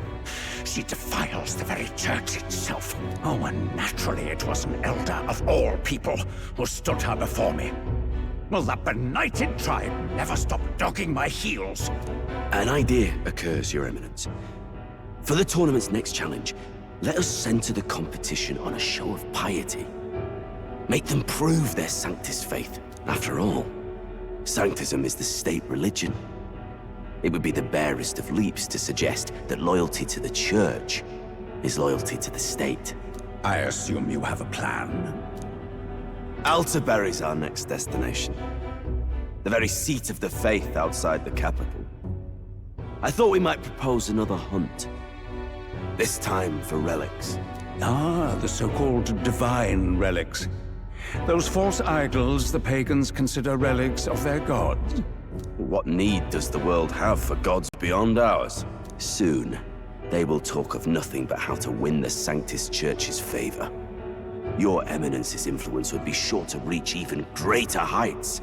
Speaker 10: She defiles the very church itself. Oh, and naturally it was an elder of all people who stood her before me. Will that benighted tribe never stop dogging my heels?
Speaker 20: An idea occurs, Your Eminence. For the tournament's next challenge, let us center the competition on a show of piety. Make them prove their Sanctus faith. After all, Sanctism is the state religion. It would be the barest of leaps to suggest that loyalty to the Church is loyalty to the state.
Speaker 10: I assume you have a plan?
Speaker 20: Altaberry's our next destination. The very seat of the faith outside the capital. I thought we might propose another hunt. This time for relics.
Speaker 10: Ah, the so-called divine relics. Those false idols the pagans consider relics of their gods.
Speaker 20: What need does the world have for gods beyond ours? Soon, they will talk of nothing but how to win the Sanctus Church's favor. Your Eminence's influence would be sure to reach even greater heights.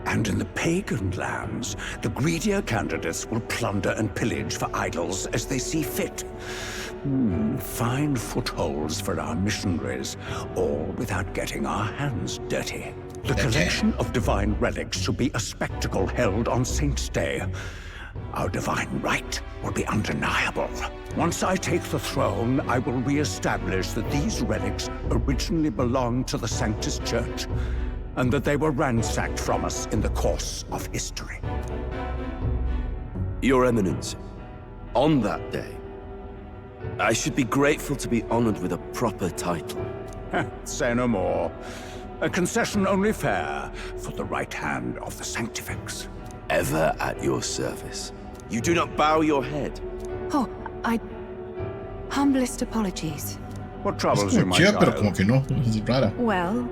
Speaker 10: And in the pagan lands, the greedier candidates will plunder and pillage for idols as they see fit. Fine footholds for our missionaries, all without getting our hands dirty. The collection of divine relics should be a spectacle held on Saint's Day. Our divine right will be undeniable. Once I take the throne, I will re-establish that these relics originally belonged to the Sanctus Church, and that they were ransacked from us in the course of history.
Speaker 20: Your Eminence, on that day, I should be grateful to be honored with a proper title.
Speaker 10: Say no more. A concession only fair for the right hand of the Sanctifex.
Speaker 20: Ever at your service. You do not bow your head.
Speaker 4: Oh, humblest apologies.
Speaker 10: What troubles you, my child?
Speaker 4: Well,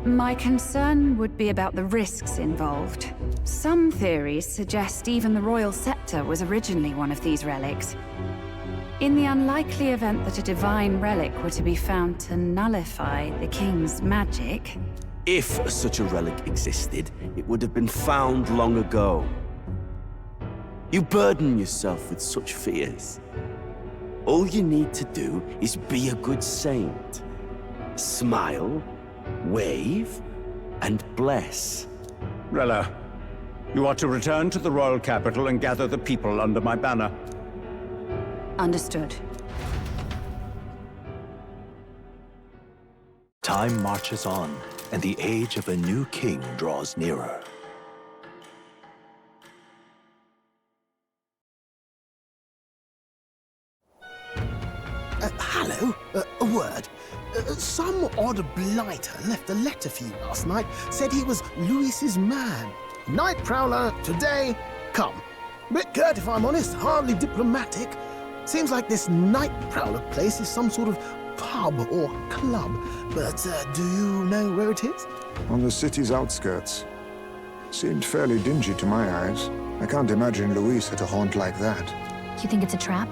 Speaker 4: my concern would be about the risks involved. Some theories suggest even the royal scepter was originally one of these relics. In the unlikely event that a divine relic were to be found to nullify the king's magic...
Speaker 20: If such a relic existed, it would have been found long ago. You burden yourself with such fears. All you need to do is be a good saint. Smile, wave, and bless.
Speaker 10: Rella, you are to return to the royal capital and gather the people under my banner.
Speaker 4: Understood.
Speaker 12: Time marches on, and the age of a new king draws nearer.
Speaker 14: Hello? A word. Some odd blighter left a letter for you last night. Said he was Louis's man. Night Prowler, today, come. Bit curt, if I'm honest, hardly diplomatic. Seems like this Night Prowler place is some sort of pub or club. But do you know where it is?
Speaker 5: On the city's outskirts. Seemed fairly dingy to my eyes. I can't imagine Louis at a haunt like that.
Speaker 3: You think it's a trap?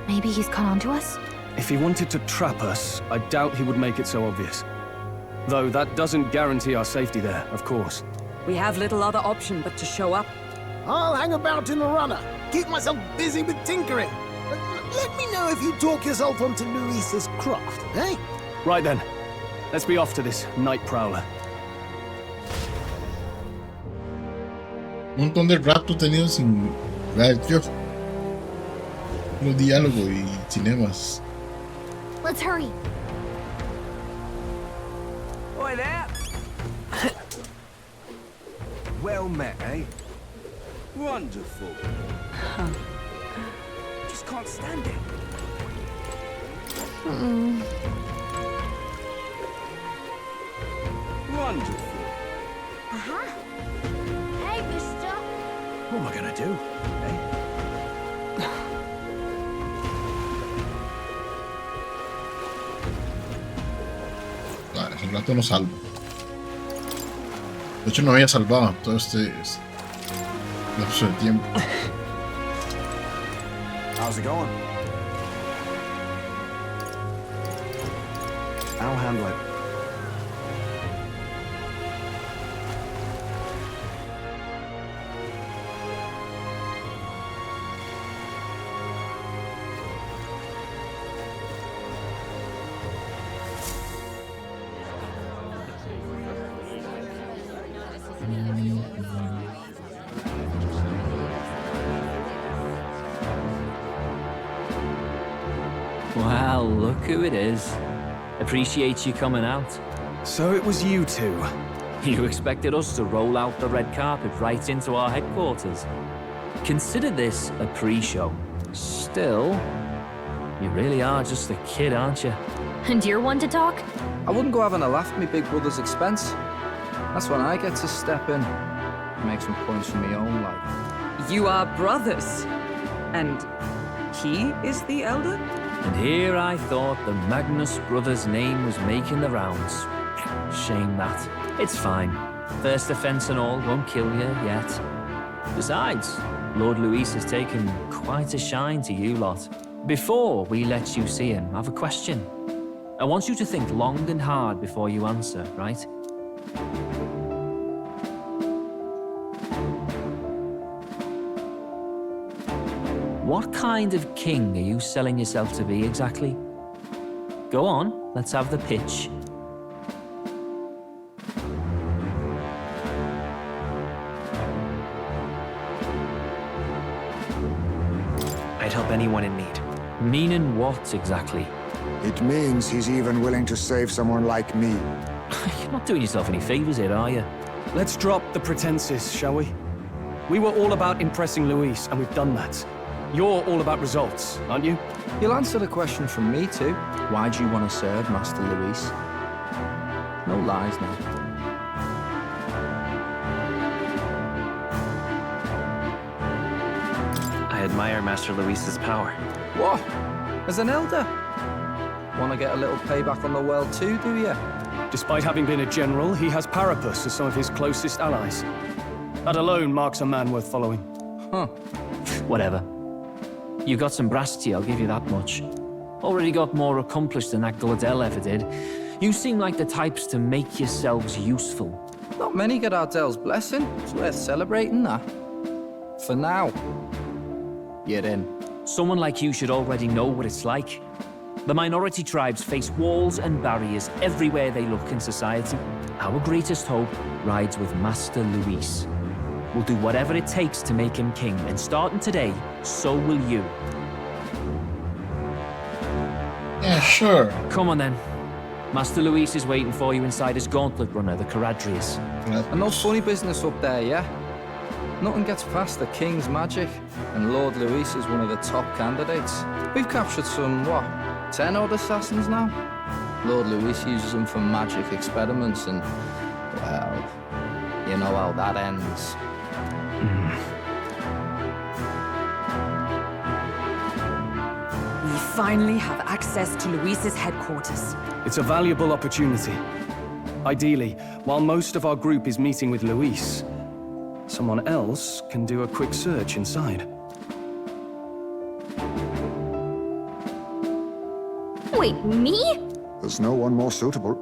Speaker 3: Maybe he's caught on to us?
Speaker 2: If he wanted to trap us, I doubt he would make it so obvious. Though that doesn't guarantee our safety there, of course.
Speaker 4: We have little other option but to show up.
Speaker 14: I'll hang about in the runner. Keep myself busy with tinkering. Let me know if you talk yourself onto Louis's craft, eh?
Speaker 2: Right then. Let's be off to this Night Prowler.
Speaker 1: Un montón de rato tenido sin ver yo. Los diálogos y cinemas.
Speaker 3: Let's hurry.
Speaker 8: Oi there! Well met, eh?
Speaker 7: Wonderful.
Speaker 8: Just can't stand it.
Speaker 7: Wonderful.
Speaker 6: Uh-huh. Hey, mister.
Speaker 8: What am I gonna do? Eh?
Speaker 1: Vale, hace rato no salvo. De hecho no había salvado todo este lapso de tiempo.
Speaker 7: How's it going? I'll handle it.
Speaker 17: Well, look who it is. Appreciate you coming out.
Speaker 2: So it was you two.
Speaker 17: You expected us to roll out the red carpet right into our headquarters. Consider this a pre-show. Still, you really are just a kid, aren't you?
Speaker 3: And you're one to talk?
Speaker 21: I wouldn't go having a laugh at me big brother's expense. That's when I get to step in and make some points for my own life.
Speaker 4: You are brothers. And he is the elder?
Speaker 17: And here I thought the Magnus brothers' name was making the rounds. Shame that. It's fine. First offense and all won't kill you yet. Besides, Lord Luis has taken quite a shine to you lot. Before we let you see him, I have a question. I want you to think long and hard before you answer, right? What kind of king are you selling yourself to be exactly? Go on, let's have the pitch.
Speaker 15: I'd help anyone in need.
Speaker 17: Meaning what exactly?
Speaker 5: It means he's even willing to save someone like me.
Speaker 17: You're not doing yourself any favors here, are you?
Speaker 2: Let's drop the pretenses, shall we? We were all about impressing Luis, and we've done that. You're all about results, aren't you?
Speaker 21: You'll answer the question from me too. Why do you want to serve Master Luis? No lies now.
Speaker 15: I admire Master Luis's power.
Speaker 21: What? As an elder? Want to get a little payback on the world too, do you?
Speaker 2: Despite having been a general, he has Parapus as some of his closest allies. That alone marks a man worth following.
Speaker 21: Huh.
Speaker 17: Whatever. You got some brass to you, I'll give you that much. Already got more accomplished than that Gordell ever did. You seem like the types to make yourselves useful.
Speaker 21: Not many get Ardell's blessing. It's worth celebrating that. For now. You're in.
Speaker 17: Someone like you should already know what it's like. The minority tribes face walls and barriers everywhere they look in society. Our greatest hope rides with Master Luis. We'll do whatever it takes to make him king, and starting today, so will you.
Speaker 1: Yeah, sure.
Speaker 17: Come on then. Master Luis is waiting for you inside his gauntlet runner, the Caradrius.
Speaker 21: And no funny business up there, yeah? Nothing gets past the King's magic, and Lord Luis is one of the top candidates. We've captured some, 10 odd assassins now? Lord Luis uses them for magic experiments, and, well, you know how that ends.
Speaker 4: We finally have access to Luis's headquarters.
Speaker 2: It's a valuable opportunity. Ideally, while most of our group is meeting with Luis, someone else can do a quick search inside.
Speaker 3: Wait, me?
Speaker 5: There's no one more suitable.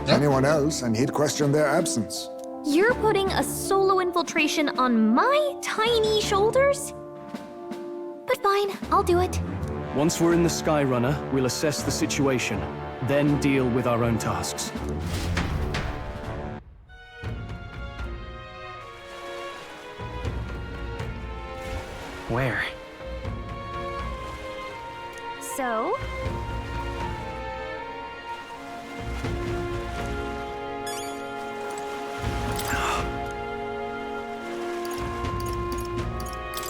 Speaker 5: Anyone else, and he'd question their absence.
Speaker 3: You're putting a solo infiltration on my tiny shoulders? But fine, I'll do it.
Speaker 2: Once we're in the Skyrunner, we'll assess the situation, then deal with our own tasks.
Speaker 15: Where?
Speaker 3: So?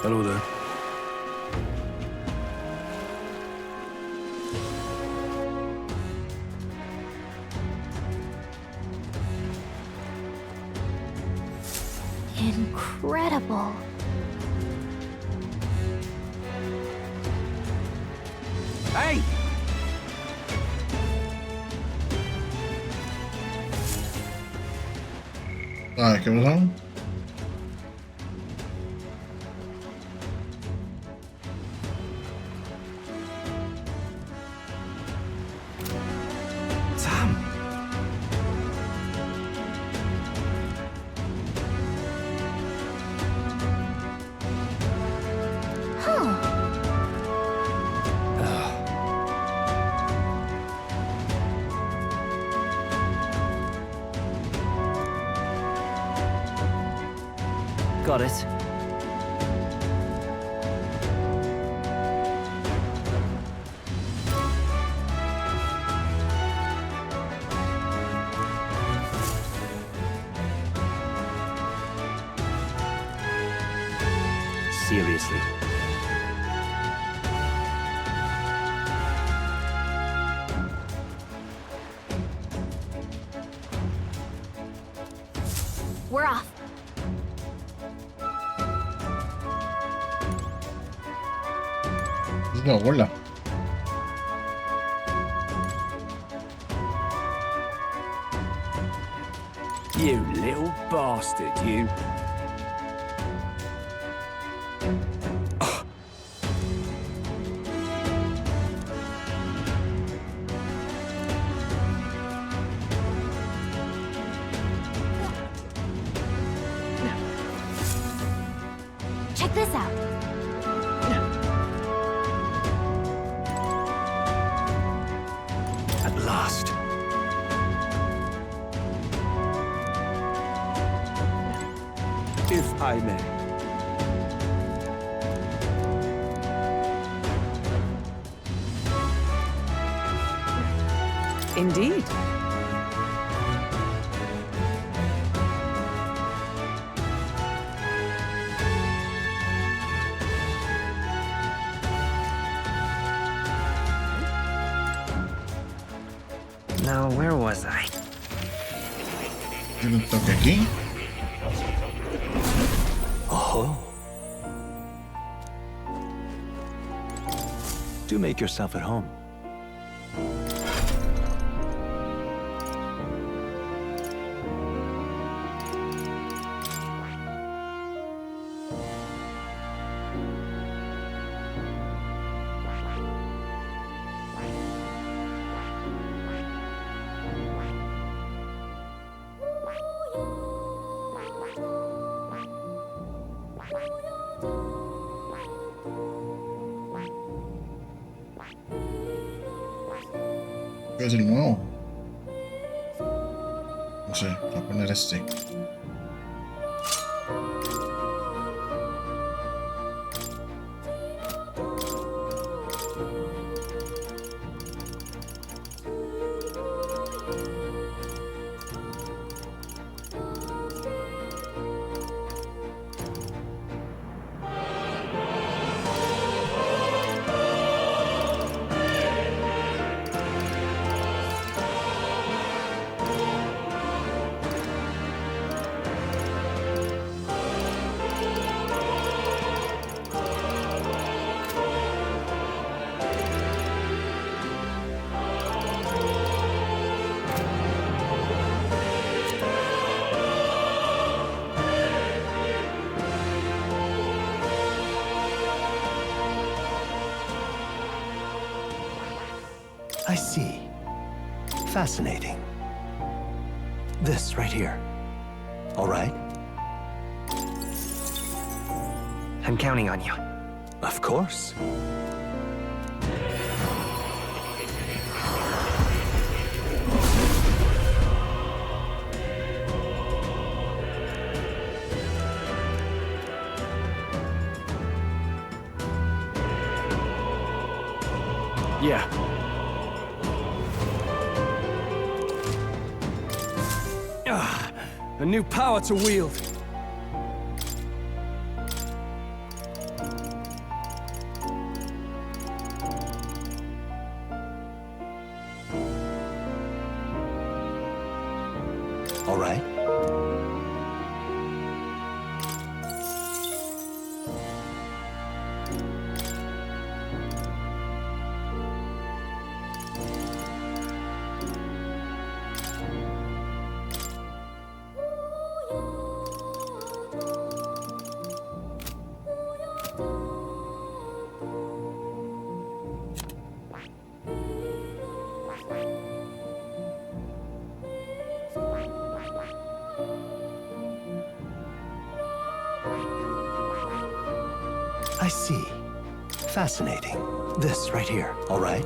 Speaker 2: Hello there.
Speaker 3: Incredible.
Speaker 21: Hey!
Speaker 1: ¿Qué pasó?
Speaker 17: Got it.
Speaker 15: Seriously.
Speaker 3: We're off.
Speaker 1: No, hola.
Speaker 10: You little bastard, you.
Speaker 19: this out.
Speaker 15: At last.
Speaker 2: If I may.
Speaker 4: Indeed.
Speaker 15: Now, where was I?
Speaker 1: Tiene un toque aquí.
Speaker 12: Oh. Do make yourself at home.
Speaker 1: ¿Qué es el nuevo? No sé, voy a poner este.
Speaker 12: I see. Fascinating. This right here. All right?
Speaker 15: I'm counting on you.
Speaker 12: Of course.
Speaker 2: Yeah. A new power to wield.
Speaker 12: All right. I see. Fascinating. This right here, all right?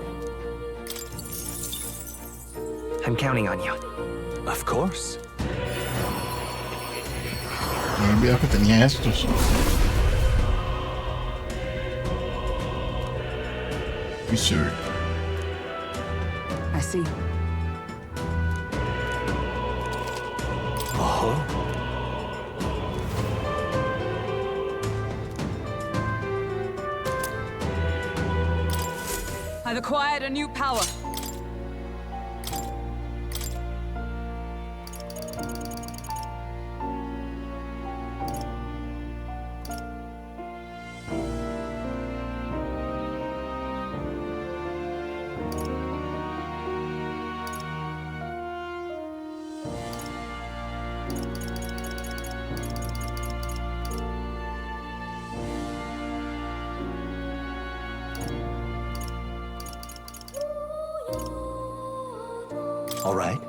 Speaker 15: I'm counting on you.
Speaker 12: Of course.
Speaker 1: Me he olvidado que tenía estos. Wizard.
Speaker 4: I see.
Speaker 12: Oh.
Speaker 4: I've acquired a new power.
Speaker 12: All right.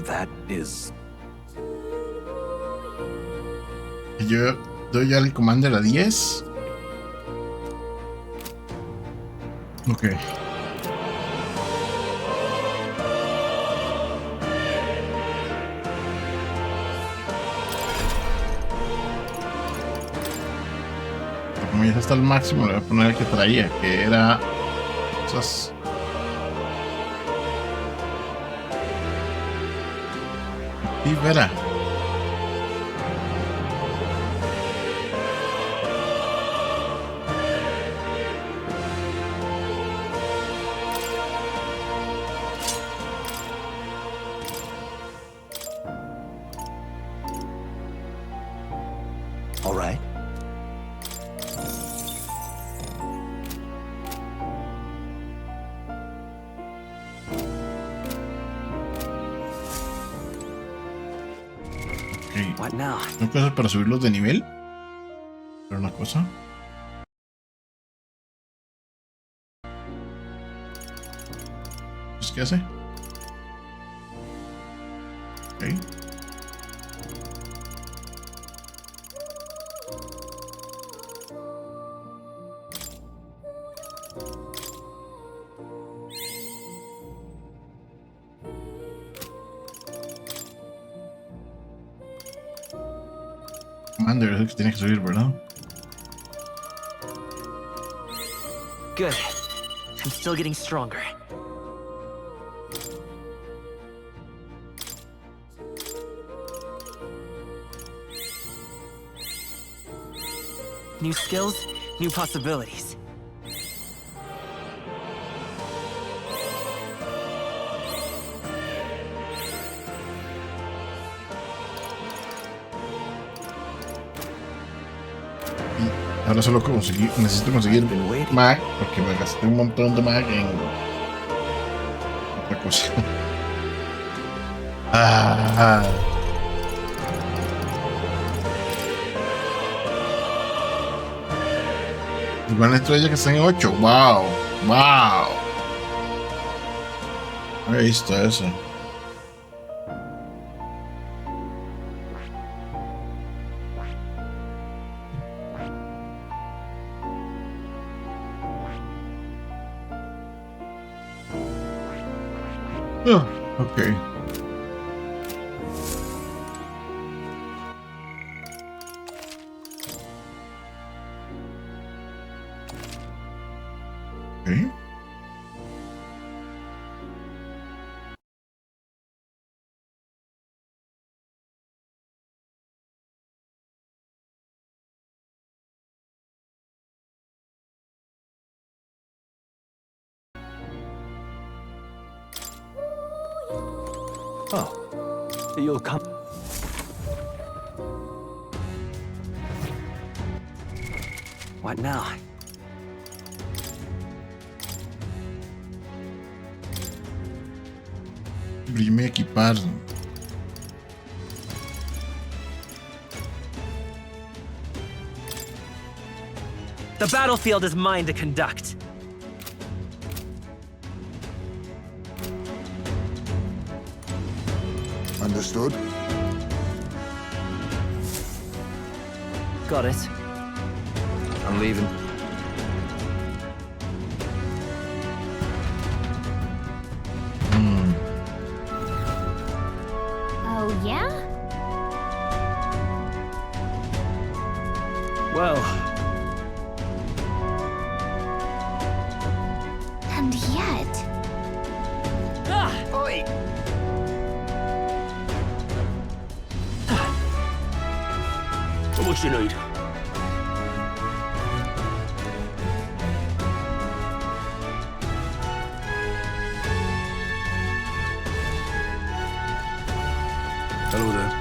Speaker 10: That is...
Speaker 1: Yo doy ya el Commander a 10. Ok. Como ya está al máximo, le voy a poner el que traía, que era cosas. Y verá.
Speaker 12: All right.
Speaker 15: What now?
Speaker 1: ¿No cosas para subirlos de nivel? Pero una cosa. ¿Qué hace? Ok. Commander es el que tiene que subir, ¿verdad?
Speaker 15: Good. I'm still getting stronger. New skills, new possibilities.
Speaker 1: Ahora solo necesito conseguir mag, porque me gasté un montón de mag en otra cosa. Igual estrella que está en 8. Wow, wow. No he visto eso. Oh, okay. Okay.
Speaker 12: Oh, you'll come.
Speaker 15: What now?
Speaker 1: Primero equipar.
Speaker 15: The battlefield is mine to conduct.
Speaker 5: Understood?
Speaker 15: Got it. I'm leaving.
Speaker 3: Oh, yeah?
Speaker 2: Well.
Speaker 3: And yet...
Speaker 15: Oi!
Speaker 20: How much you need?
Speaker 10: Hello there.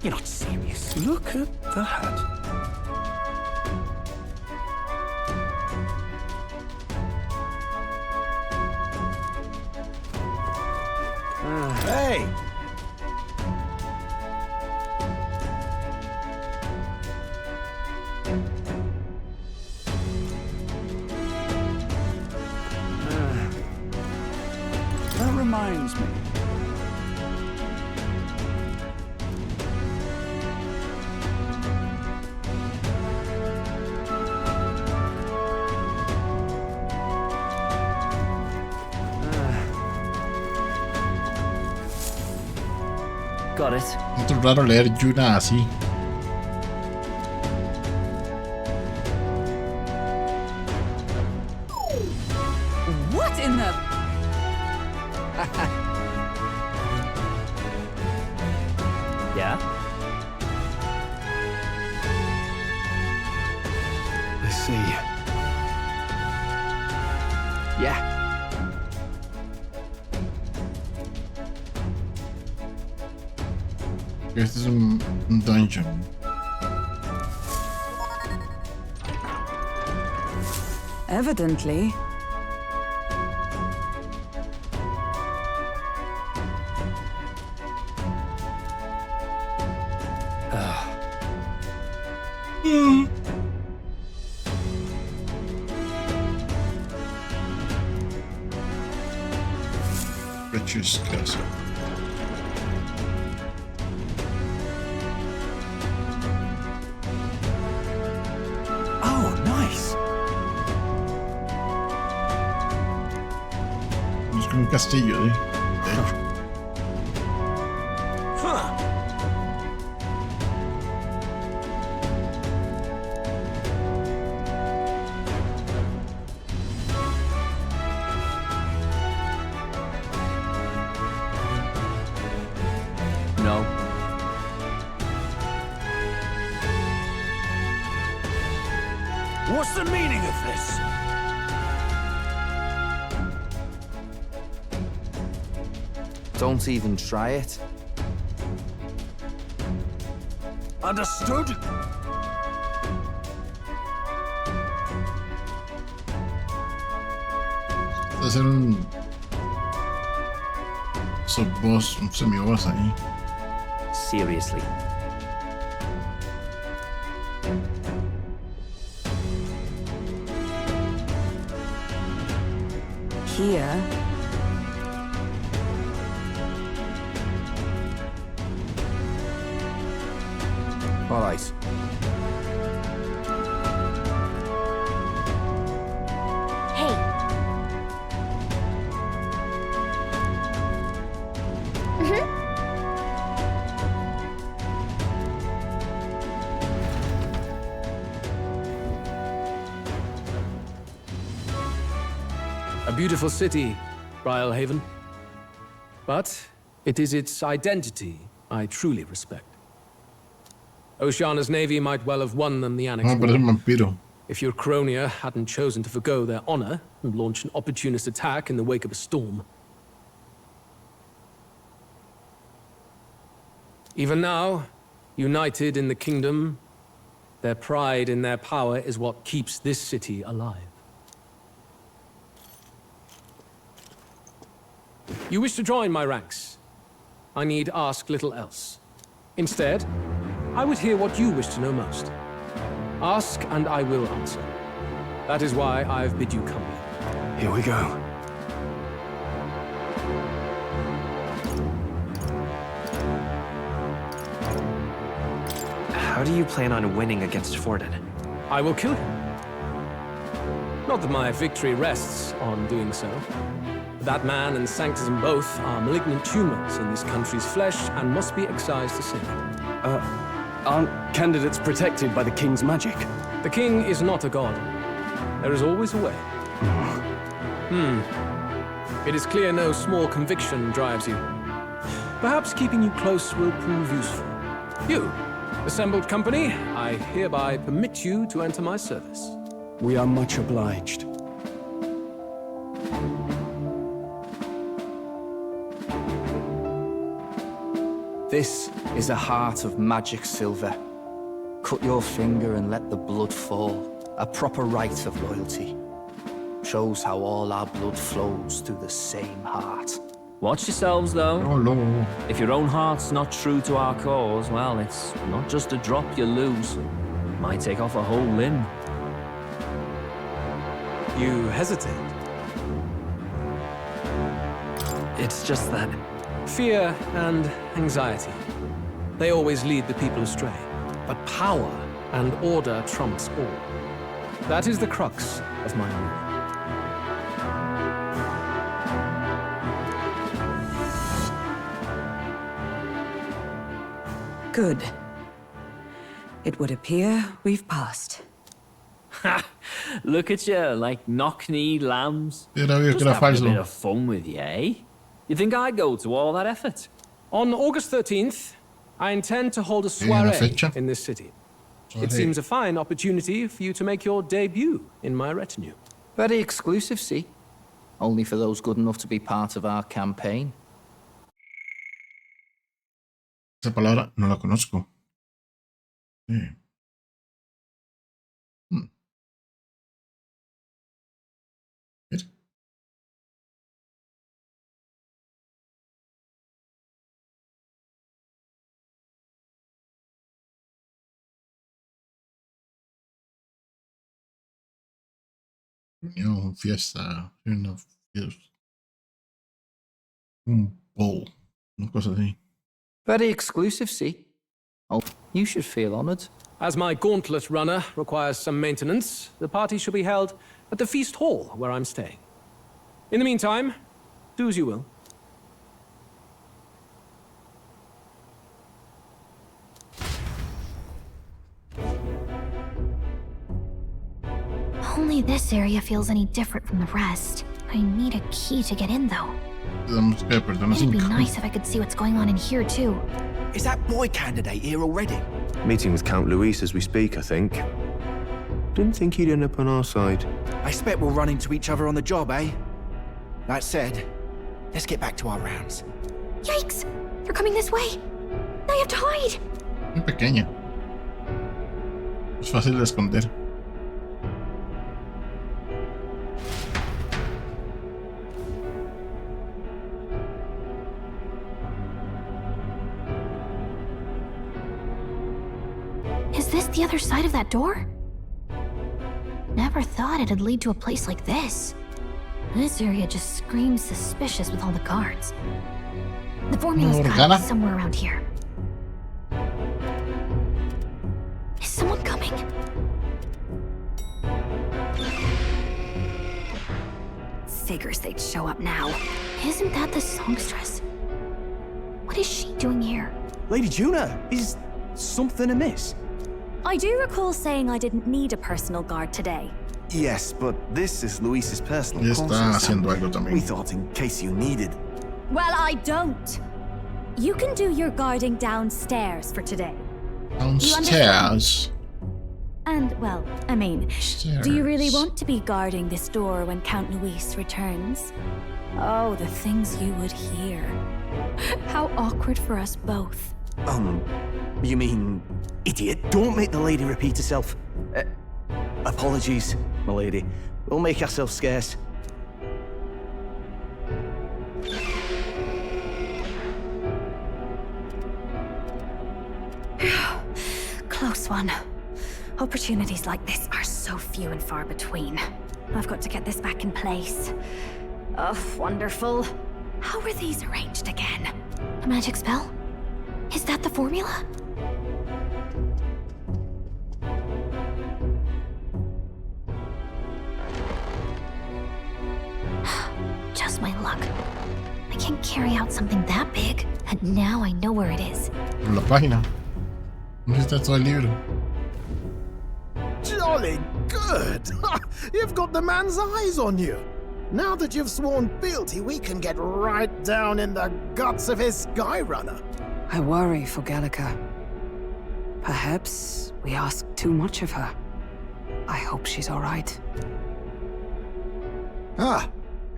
Speaker 15: You're not serious.
Speaker 10: Look at that.
Speaker 14: Hey!
Speaker 10: reminds me.
Speaker 17: Got it.
Speaker 1: Es raro leer Yuna así.
Speaker 4: What in the...
Speaker 17: Yeah?
Speaker 2: I see.
Speaker 10: Yeah.
Speaker 1: Este es un dungeon.
Speaker 4: Evidently.
Speaker 1: Richard's castle.
Speaker 10: Oh, nice.
Speaker 1: Es como un castillo, de hecho.
Speaker 17: No.
Speaker 10: What's the meaning of this?
Speaker 21: Don't even try it.
Speaker 10: Understood?
Speaker 1: Debe ser un sub-boss, un semi-boss ahí.
Speaker 17: Seriously.
Speaker 4: Here.
Speaker 21: All right.
Speaker 19: Hey.
Speaker 18: A beautiful city, Briarhaven. But it is its identity I truly respect. Oceana's navy might well have won them the Annex
Speaker 1: Ah, pero es un vampiro.
Speaker 18: if your Cronia hadn't chosen to forgo their honor and launch an opportunist attack in the wake of a storm. Even now, united in the kingdom, their pride in their power is what keeps this city alive. You wish to join my ranks. I need ask little else. Instead, I would hear what you wish to know most. Ask and I will answer. That is why I've bid you come here.
Speaker 2: Here we go. How do you plan on winning against Forden?
Speaker 18: I will kill him. Not that my victory rests on doing so. That man and Sanctism both are malignant tumors in this country's flesh and must be excised to sin.
Speaker 2: Aren't candidates protected by the king's magic?
Speaker 18: The king is not a god. There is always a way. It is clear no small conviction drives you. Perhaps keeping you close will prove useful. You, assembled company, I hereby permit you to enter my service.
Speaker 2: We are much obliged.
Speaker 21: This is a heart of magic silver. Cut your finger and let the blood fall. A proper rite of loyalty. Shows how all our blood flows through the same heart.
Speaker 17: Watch yourselves, though.
Speaker 1: Oh, no.
Speaker 17: If your own heart's not true to our cause, well, it's not just a drop you lose. It might take off a whole limb.
Speaker 18: You hesitate. It's just that fear and anxiety. They always lead the people astray. But power and order trumps all. That is the crux of my rule.
Speaker 9: Good. It would appear we've passed.
Speaker 17: Ha! Look at you, like knock-kneed lambs.
Speaker 1: Era obvio que
Speaker 17: Just
Speaker 1: era
Speaker 17: having a
Speaker 1: falso.
Speaker 17: bit of fun with you, eh? You think I'd go to all that effort?
Speaker 18: On August 13th, I intend to hold a soiree in this city. It seems a fine opportunity for you to make your debut in my retinue.
Speaker 21: Very exclusive, see? Only for those good enough to be part of our campaign.
Speaker 1: Esa palabra no la conozco. Sí. Mira. Reunión, fiesta, una fiesta. Un bowl, una cosa así.
Speaker 21: Very exclusive, see? Oh, you should feel honored.
Speaker 18: As my gauntlet runner requires some maintenance, the party shall be held at the feast hall where I'm staying. In the meantime, do as you will.
Speaker 3: Only this area feels any different from the rest. I need a key to get in, though. It'd be nice if I could see what's going on in here, too.
Speaker 22: Is that boy candidate here already?
Speaker 23: Meeting with Count Luis as we speak, I think. Didn't think he'd end up on our side.
Speaker 22: I expect we'll run into each other on the job, eh? That said, let's get back to our rounds.
Speaker 3: Yikes! They're coming this way! I have to hide!
Speaker 1: Muy pequeña. Es fácil de esconder.
Speaker 3: Is this the other side of that door? Never thought it'd lead to a place like this. This area just screams suspicious with all the guards. The formula's gotta be somewhere around here. Is someone coming? Figures they'd show up now. Isn't that the songstress? What is she doing here?
Speaker 22: Lady Juna, is something amiss?
Speaker 19: I do recall saying I didn't need a personal guard today.
Speaker 22: Yes, but this is Luis's personal
Speaker 1: Está haciendo algo también.
Speaker 22: We thought in case you needed.
Speaker 19: Well, I don't. You can do your guarding downstairs for today.
Speaker 1: Downstairs?
Speaker 19: And, well, I mean, do you really want to be guarding this door when Count Luis returns? Oh, the things you would hear. How awkward for us both.
Speaker 22: You mean, idiot, don't make the lady repeat herself. Apologies, my lady. We'll make ourselves scarce.
Speaker 3: Close one. Opportunities like this are so few and far between. I've got to get this back in place. Oh, wonderful. How were these arranged again? A magic spell? Is that the formula? Just my luck. I can't carry out something that big, and now I know where it is.
Speaker 1: La página. ¿Dónde está todo el libro?
Speaker 14: Jolly good! You've got the man's eyes on you. Now that you've sworn fealty, we can get right down in the guts of his Skyrunner.
Speaker 9: I worry for Gallica. Perhaps we ask too much of her. I hope she's all right.
Speaker 5: Ah,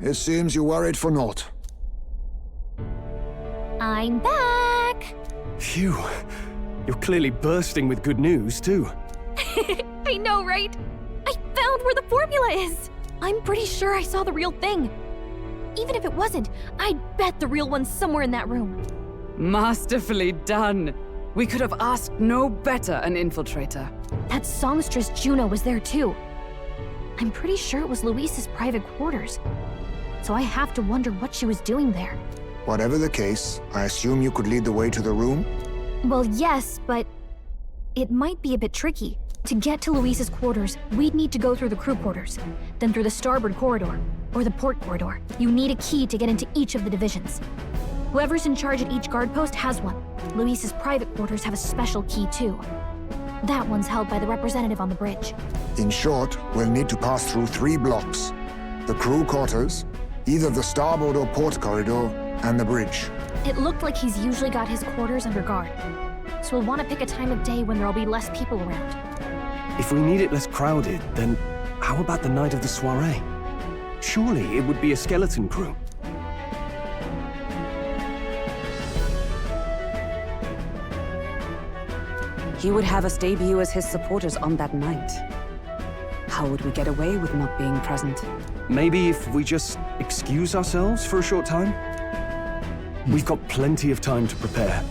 Speaker 5: it seems you worried for naught.
Speaker 3: I'm back!
Speaker 2: Phew. You're clearly bursting with good news, too.
Speaker 3: I know, right? I found where the formula is! I'm pretty sure I saw the real thing. Even if it wasn't, I'd bet the real one's somewhere in that room.
Speaker 9: Masterfully done. We could have asked no better an infiltrator.
Speaker 3: That songstress Juno was there too. I'm pretty sure it was Luis's private quarters. so I have to wonder what she was doing there.
Speaker 5: Whatever the case, I assume you could lead the way to the room?
Speaker 3: Well, yes, but it might be a bit tricky. To get to Luis's quarters, we'd need to go through the crew quarters, then through the starboard corridor, or the port corridor. You need a key to get into each of the divisions. Whoever's in charge at each guard post has one. Luis's private quarters have a special key too. That one's held by the representative on the bridge.
Speaker 5: In short, we'll need to pass through 3 blocks. The crew quarters, either the starboard or port corridor, and the bridge.
Speaker 3: It looked like he's usually got his quarters under guard, so we'll want to pick a time of day when there'll be less people around.
Speaker 2: If we need it less crowded, then how about the night of the soiree? Surely it would be a skeleton crew.
Speaker 4: He would have us debut as his supporters on that night. How would we get away with not being present?
Speaker 2: Maybe if we just excuse ourselves for a short time? We've got plenty of time to prepare.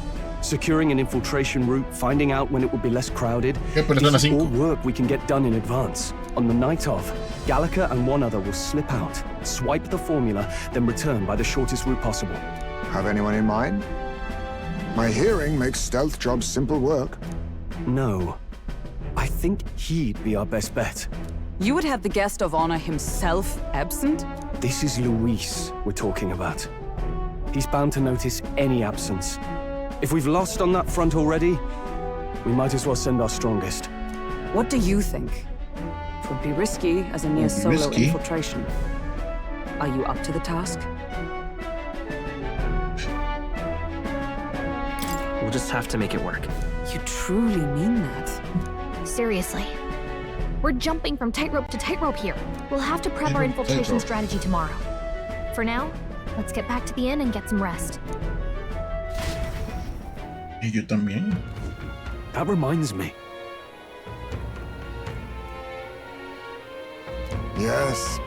Speaker 2: Securing an infiltration route, finding out when it will be less crowded. This is all work we can get done in advance. On the night of, Gallica and one other will slip out, swipe the formula, then return by the shortest route possible.
Speaker 5: Have anyone in mind? My hearing makes stealth jobs simple work.
Speaker 2: No. I think he'd be our best bet.
Speaker 4: You would have the guest of honor himself absent?
Speaker 2: This is Luis we're talking about. He's bound to notice any absence. If we've lost on that front already, we might as well send our strongest.
Speaker 4: What do you think? It would be risky as a near-solo infiltration. Are you up to the task?
Speaker 15: We'll just have to make it work.
Speaker 4: You truly mean that?
Speaker 3: Seriously. We're jumping from tightrope to tightrope here. We'll have to prep our infiltration strategy tomorrow. For now, let's get back to the inn and get some rest.
Speaker 1: Y yo también.
Speaker 2: That reminds me.
Speaker 5: Yes.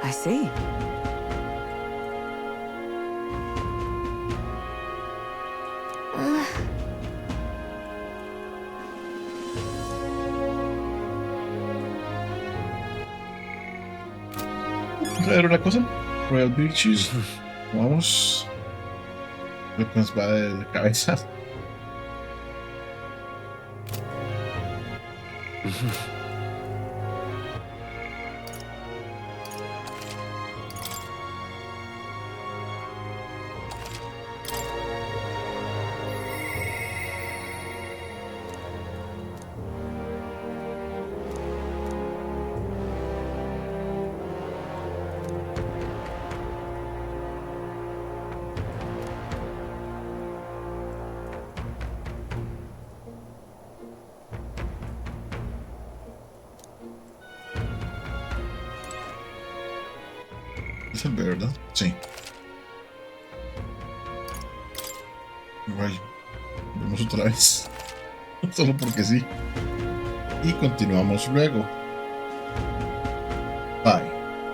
Speaker 4: I see.
Speaker 1: A ver una cosa. Royal Beaches. Vamos. Lo que nos va de la cabeza. Es el B, ¿verdad? Sí. Igual. Vamos otra vez. Solo porque sí. Y continuamos luego. Bye.